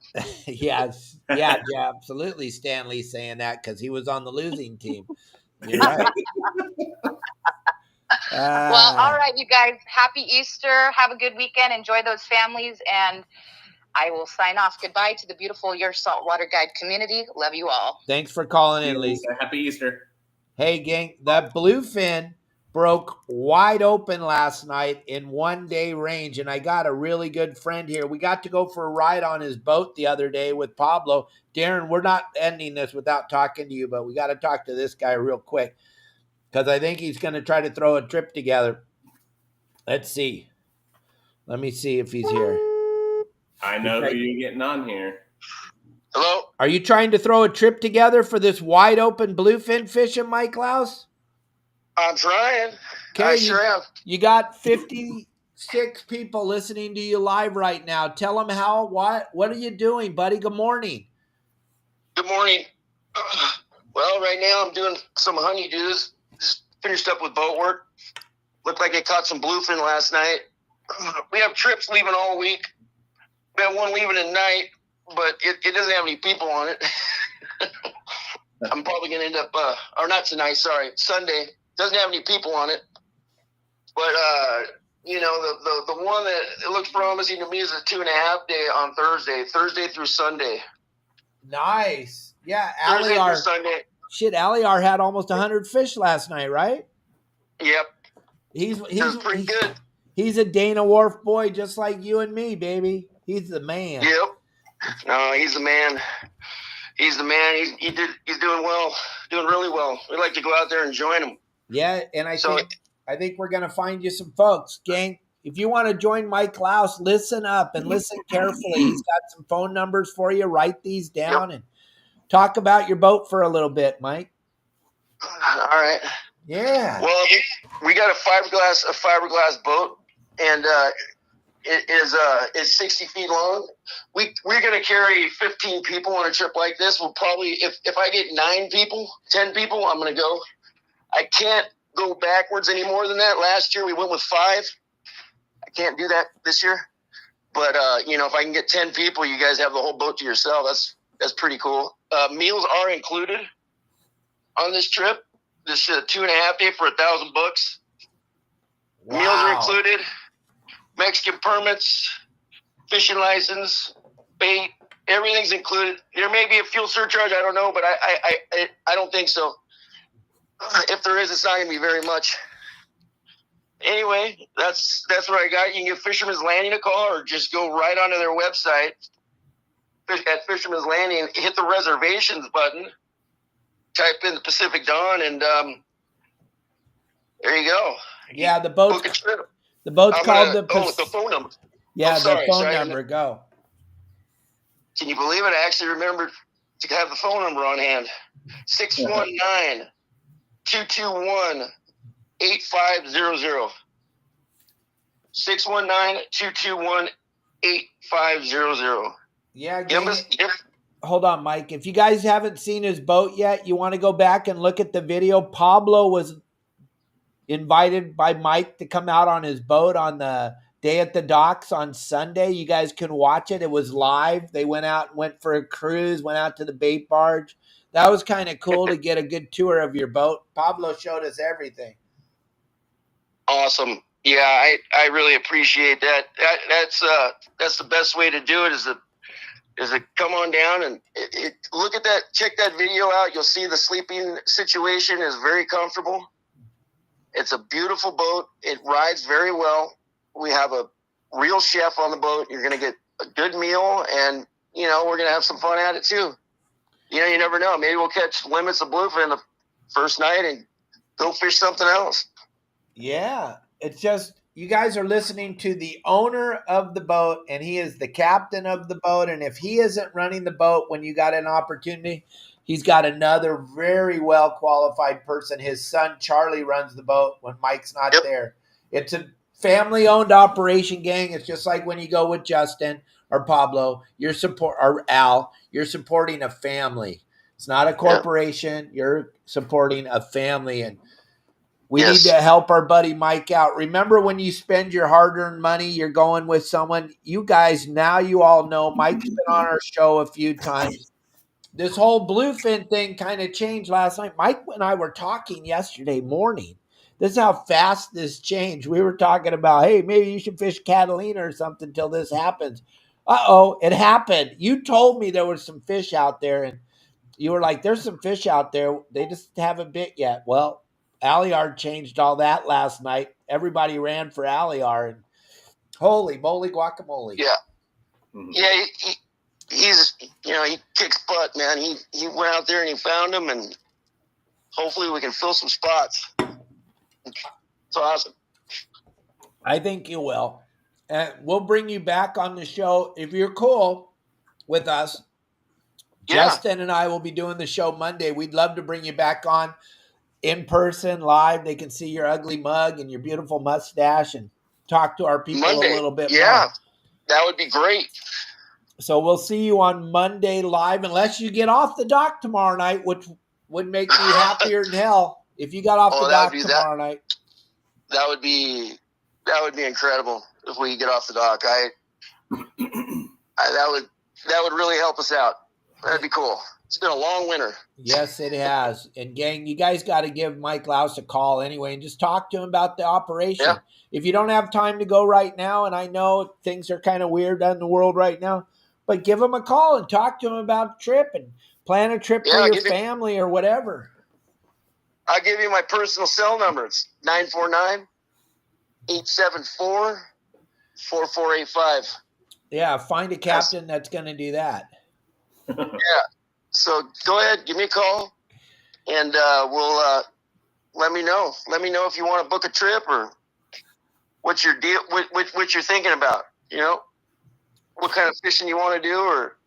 Speaker 1: Yes. Yeah, absolutely. Stanley saying that because he was on the losing team. You're right.
Speaker 10: Well, all right, you guys. Happy Easter. Have a good weekend. Enjoy those families. And I will sign off. Goodbye to the beautiful Your Saltwater Guide community. Love you all.
Speaker 1: Thanks for calling in, Lisa.
Speaker 2: Happy Easter.
Speaker 1: Hey, gang, that bluefin broke wide open last night in 1 day range, and I got a really good friend here. We got to go for a ride on his boat the other day with Pablo. Darren, we're not ending this without talking to you, but we got to talk to this guy real quick because I think he's going to try to throw a trip together. Let's see. Let me see if he's here.
Speaker 2: I know who you're getting on here.
Speaker 4: Hello?
Speaker 1: Are you trying to throw a trip together for this wide open bluefin fishing, Mike Klaus?
Speaker 4: I'm trying.
Speaker 1: Okay,
Speaker 4: I sure am.
Speaker 1: You got 56 people listening to you live right now. Tell them what are you doing, buddy? Good morning.
Speaker 4: Good morning. Well, right now I'm doing some honeydews. Just finished up with boat work. Looked like I caught some bluefin last night. We have trips leaving all week. We have one leaving at night, but it doesn't have any people on it. I'm probably going to end up, or not tonight, sorry, Sunday. Doesn't have any people on it. But, you know, the one that it looks promising to me is a 2.5 day on Thursday through Sunday.
Speaker 1: Nice. Yeah,
Speaker 4: Thursday through Sunday.
Speaker 1: Shit, Aliar had almost 100 fish last night, right?
Speaker 4: Yep.
Speaker 1: He's
Speaker 4: pretty good.
Speaker 1: He's a Dana Wharf boy just like you and me, baby. He's the man.
Speaker 4: Yep. No, he's the man. He's the man. He's doing well, doing really well. We'd like to go out there and join him.
Speaker 1: Yeah, and I think we're gonna find you some folks, gang. If you want to join Mike Klaus, listen up and listen carefully. He's got some phone numbers for you. Write these down and talk about your boat for a little bit, Mike.
Speaker 4: All right.
Speaker 1: Yeah.
Speaker 4: Well, we got a fiberglass boat, and it's 60 feet long. We're going to carry 15 people on a trip like this. We'll probably, if I get 9 people, 10 people, I'm going to go. I can't go backwards any more than that. Last year we went with 5. I can't do that this year. But, you know, if I can get 10 people, you guys have the whole boat to yourself. That's pretty cool. Meals are included on this trip. This is a 2.5 day for $1,000. Wow. Meals are included. Mexican permits, fishing license, bait, everything's included. There may be a fuel surcharge, I don't know, but I don't think so. If there is, it's not going to be very much. Anyway, that's what I got. You can give Fisherman's Landing a call or just go right onto their website at Fisherman's Landing, hit the reservations button, type in the Pacific Dawn, and there you go.
Speaker 1: Yeah, the boat's
Speaker 4: book a trip.
Speaker 1: The boat's called the
Speaker 4: phone number.
Speaker 1: Yeah,
Speaker 4: sorry,
Speaker 1: the phone number. Go.
Speaker 4: Can you believe it? I actually remembered to have the phone number on hand. 619-221-8500. 619-221-8500.
Speaker 1: Yeah, hold on, Mike. If you guys haven't seen his boat yet, you want to go back and look at the video. Pablo was invited by Mike to come out on his boat on the day at the docks on Sunday. You guys can watch it. It was live. They went for a cruise, went out to the bait barge. That was kind of cool to get a good tour of your boat. Pablo showed us everything.
Speaker 4: Awesome. Yeah, I really appreciate that. That's the best way to do it is to come on down and look at that, check that video out. You'll see the sleeping situation is very comfortable. It's a beautiful boat. It rides very well. We have a real chef on the boat. You're going to get a good meal, and, you know, we're going to have some fun at it too. You know, you never know. Maybe we'll catch limits of bluefin the first night and go fish something else.
Speaker 1: Yeah. It's just, you guys are listening to the owner of the boat, and he is the captain of the boat. And if he isn't running the boat when you got an opportunity, he's got another very well-qualified person. His son, Charlie, runs the boat when Mike's not there. It's a family-owned operation, gang. It's just like when you go with Justin or Pablo, or Al, you're supporting a family. It's not a corporation. You're supporting a family. And We need to help our buddy Mike out. Remember, when you spend your hard-earned money, you're going with someone. You guys, now you all know, Mike's been on our show a few times. This whole bluefin thing kind of changed last night. Mike and I were talking yesterday morning. This is how fast this changed. We were talking about, hey, maybe you should fish Catalina or something till this happens. Uh-oh, it happened. You told me there was some fish out there, and you were like, there's some fish out there. They just haven't bit yet. Well, Aliar changed all that last night. Everybody ran for Aliar, and holy moly guacamole.
Speaker 4: Yeah. Yeah, he's, he kicks butt, man. He went out there and he found them, and hopefully we can fill some spots. It's awesome.
Speaker 1: I think you will. And we'll bring you back on the show if you're cool with us. Yeah. Justin and I will be doing the show Monday. We'd love to bring you back on in person, live. They can see your ugly mug and your beautiful mustache and talk to our people a little bit more.
Speaker 4: Yeah, that would be great.
Speaker 1: So we'll see you on Monday live, unless you get off the dock tomorrow night, which would make me happier than hell if you got off the dock tomorrow night.
Speaker 4: That would be incredible if we get off the dock. That would really help us out. That'd be cool. It's been a long winter.
Speaker 1: Yes, it has. And gang, you guys got to give Mike Louse a call anyway and just talk to him about the operation. Yeah. If you don't have time to go right now, and I know things are kind of weird in the world right now, but give him a call and talk to him about a trip and plan a trip for your family or whatever.
Speaker 4: I'll give you my personal cell number. It's 949-874-4485.
Speaker 1: Yeah, find a captain that's going to do that.
Speaker 4: Yeah. So go ahead, give me a call, and we'll let me know. Let me know if you want to book a trip or what your deal, what you're thinking about. What kind of fishing you want to do, or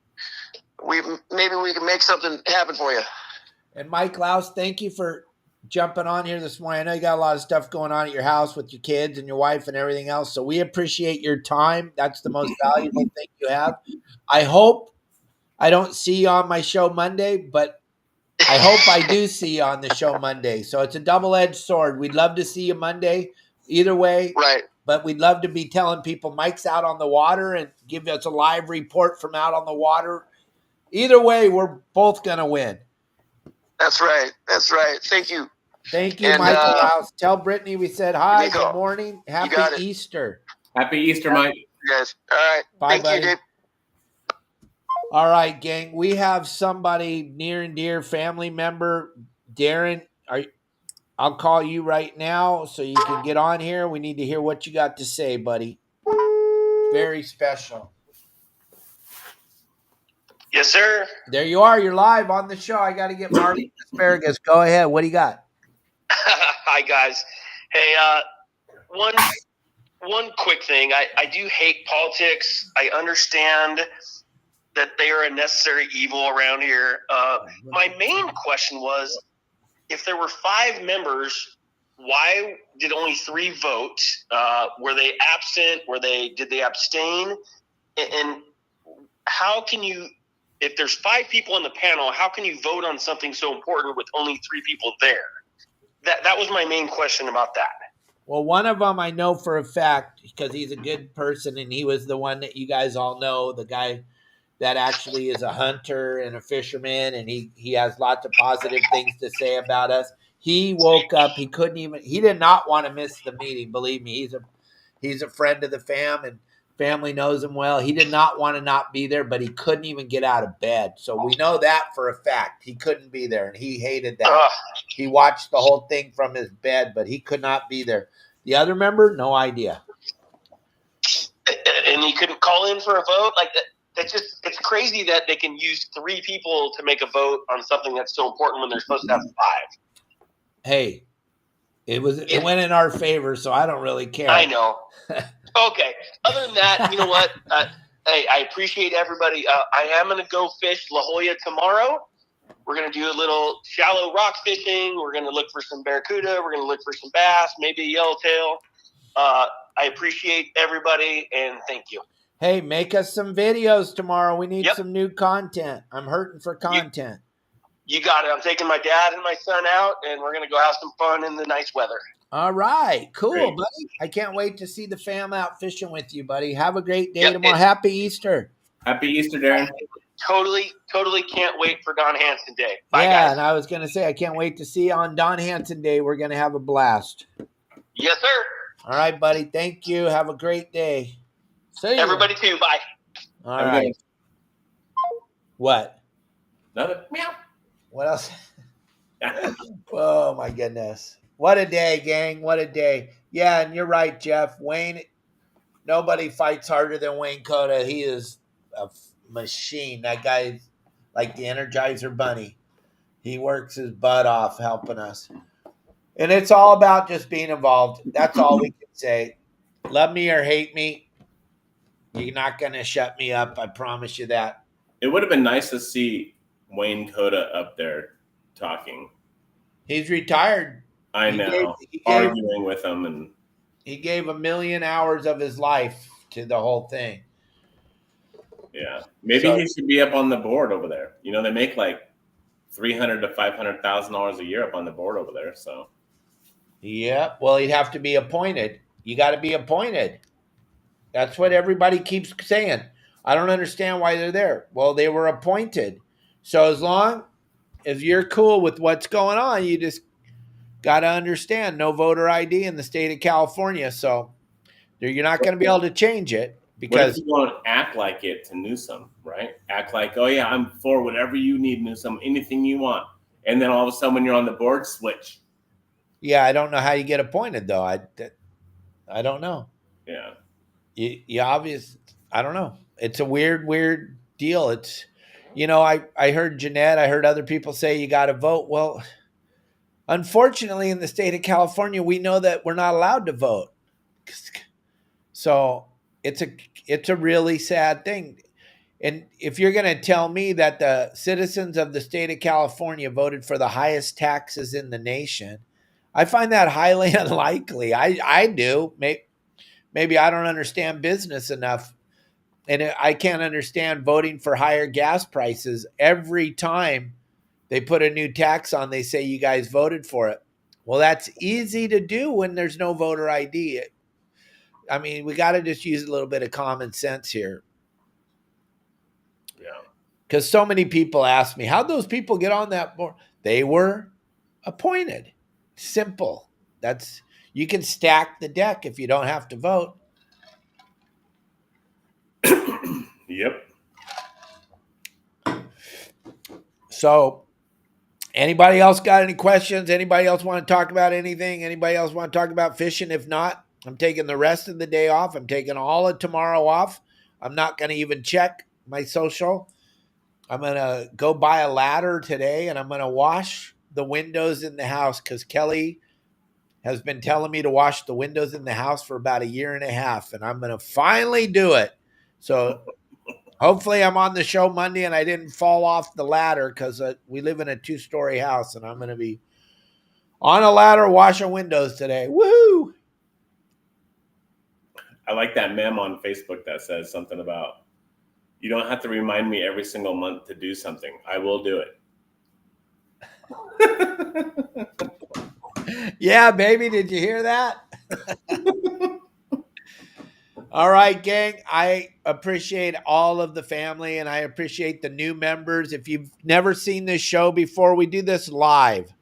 Speaker 4: maybe we can make something happen for you.
Speaker 1: And Mike Louse, thank you for jumping on here this morning. I know you got a lot of stuff going on at your house with your kids and your wife and everything else, so we appreciate your time. That's the most valuable thing you have. I hope I don't see you on my show Monday, but I hope I do see you on the show Monday. So it's a double-edged sword. We'd love to see you Monday either way.
Speaker 4: Right.
Speaker 1: But we'd love to be telling people Mike's out on the water and give us a live report from out on the water. Either way, we're both going to win.
Speaker 4: That's right. That's right. Thank you.
Speaker 1: Thank you, Michael House. Tell Brittany we said hi. Good morning. Happy Easter.
Speaker 2: Happy Easter, Mike.
Speaker 4: Yes. All right.
Speaker 1: Bye,
Speaker 4: Thank
Speaker 1: buddy.
Speaker 4: you, Dave.
Speaker 1: All right, gang. We have somebody near and dear, family member, Darren. I'll call you right now so you can get on here. We need to hear what you got to say, buddy. Very special.
Speaker 11: Yes, sir.
Speaker 1: There you are. You're live on the show. I got to get Marty Asparagus. Go ahead. What do you got?
Speaker 11: Hi, guys. Hey, one quick thing. I do hate politics. I understand that they are a necessary evil around here. My main question was, if there were 5 members, why did only 3 vote? Were they absent? Did they abstain? And how can you, if there's 5 people on the panel, how can you vote on something so important with only 3 people there? That was my main question about that.
Speaker 1: Well, one of them I know for a fact because he's a good person, and he was the one that you guys all know, the guy that actually is a hunter and a fisherman, and he has lots of positive things to say about us. He woke up, he did not want to miss the meeting. Believe me, he's a friend of the fam, and family knows him well. He did not want to not be there, but he couldn't even get out of bed. So we know that for a fact. He couldn't be there, and he hated that. He watched the whole thing from his bed, but he could not be there. The other member, no idea.
Speaker 11: And he couldn't call in for a vote? Like that. It's crazy that they can use 3 people to make a vote on something that's so important when they're supposed to have 5.
Speaker 1: Hey, it went in our favor, so I don't really care.
Speaker 11: I know. Okay. Other than that, you know what? Hey, I appreciate everybody. I am going to go fish La Jolla tomorrow. We're going to do a little shallow rock fishing. We're going to look for some barracuda. We're going to look for some bass, maybe a yellowtail. I appreciate everybody, and thank you.
Speaker 1: Hey, make us some videos tomorrow. We need some new content. I'm hurting for content.
Speaker 11: You got it. I'm taking my dad and my son out, and we're going to go have some fun in the nice weather.
Speaker 1: All right. Cool,
Speaker 2: Great.
Speaker 1: buddy. I can't wait to see the fam out fishing with you, buddy. Have a great day
Speaker 11: Yep,
Speaker 1: tomorrow. Happy Easter.
Speaker 2: Happy Easter, Darren.
Speaker 11: Totally can't wait for Don Hansen Day. Bye,
Speaker 1: Yeah,
Speaker 11: guys.
Speaker 1: and I was going to say, I can't wait to see you on Don Hansen Day. We're going to have a blast.
Speaker 11: Yes, sir.
Speaker 1: All right, buddy. Thank you. Have a great day. See you.
Speaker 11: Everybody too. Bye.
Speaker 1: All
Speaker 2: Have a good
Speaker 1: right.
Speaker 2: one.
Speaker 1: What?
Speaker 2: Nothing.
Speaker 1: What else? Oh, my goodness. What a day, gang. What a day. Yeah, and you're right, Jeff. Wayne, nobody fights harder than Wayne Cota. He is a machine. That guy's like the Energizer Bunny. He works his butt off helping us. And it's all about just being involved. That's all we can say. Love me or hate me, you're not going to shut me up. I promise you that.
Speaker 2: It would have been nice to see Wayne Cota up there talking.
Speaker 1: He's retired.
Speaker 2: I know. Arguing with him. And
Speaker 1: he gave 1 million hours of his life to the whole thing.
Speaker 2: Yeah. Maybe he should be up on the board over there. You know, they make like $300,000 to $500,000 a year up on the board over there. So,
Speaker 1: yeah. Well, he'd have to be appointed. You got to be appointed. That's what everybody keeps saying. I don't understand why they're there. Well, they were appointed. So as long as you're cool with what's going on, you just got to understand no voter ID in the state of California. So you're not going to be able to change it. Because
Speaker 2: what if you want to act like it to Newsom, right? Act like, oh yeah, I'm for whatever you need, Newsom, anything you want. And then all of a sudden when you're on the board, switch.
Speaker 1: Yeah, I don't know how you get appointed though. I don't know.
Speaker 2: Yeah.
Speaker 1: You obvious. I don't know. It's a weird deal. It's, you know, I heard Jeanette, I heard other people say you got to vote. Well, unfortunately in the state of California, we know that we're not allowed to vote. So it's a really sad thing. And if you're going to tell me that the citizens of the state of California voted for the highest taxes in the nation, I find that highly unlikely. I do. Maybe I don't understand business enough. And I can't understand voting for higher gas prices. Every time they put a new tax on, they say you guys voted for it. Well, that's easy to do when there's no voter ID. I mean, we got to just use a little bit of common sense here.
Speaker 2: Yeah.
Speaker 1: Because so many people ask me, how'd those people get on that board? They were appointed. Simple. You can stack the deck if you don't have to vote.
Speaker 2: Yep.
Speaker 1: So, anybody else got any questions? Anybody else want to talk about anything? Anybody else want to talk about fishing? If not, I'm taking the rest of the day off. I'm taking all of tomorrow off. I'm not going to even check my social. I'm going to go buy a ladder today, and I'm going to wash the windows in the house because Kelly has been telling me to wash the windows in the house for about 1.5 years, and I'm going to finally do it. So hopefully I'm on the show Monday and I didn't fall off the ladder because we live in a 2-story house, and I'm going to be on a ladder washing windows today. Woo!
Speaker 2: I like that meme on Facebook that says something about, you don't have to remind me every single month to do something. I will do it.
Speaker 1: Yeah, baby. Did you hear that? All right, gang. I appreciate all of the family, and I appreciate the new members. If you've never seen this show before, we do this live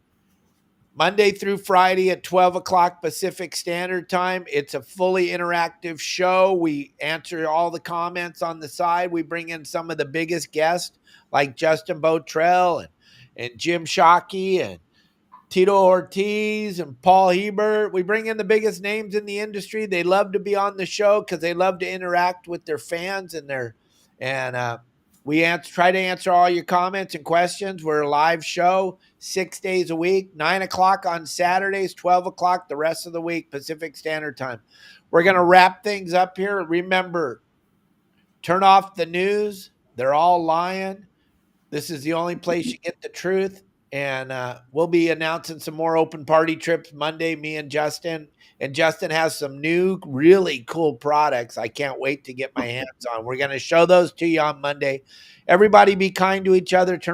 Speaker 1: Monday through Friday at 12 o'clock Pacific Standard Time. It's a fully interactive show. We answer all the comments on the side. We bring in some of the biggest guests like Justin Botrell and Jim Shockey and Tito Ortiz and Paul Hebert. We bring in the biggest names in the industry. They love to be on the show because they love to interact with their fans and we try to answer all your comments and questions. We're a live show 6 days a week, 9 o'clock on Saturdays, 12 o'clock the rest of the week, Pacific Standard Time. We're going to wrap things up here. Remember, turn off the news. They're all lying. This is the only place you get the truth. And we'll be announcing some more open party trips Monday, me and Justin. And Justin has some new, really cool products I can't wait to get my hands on. We're going to show those to you on Monday. Everybody be kind to each other. Turn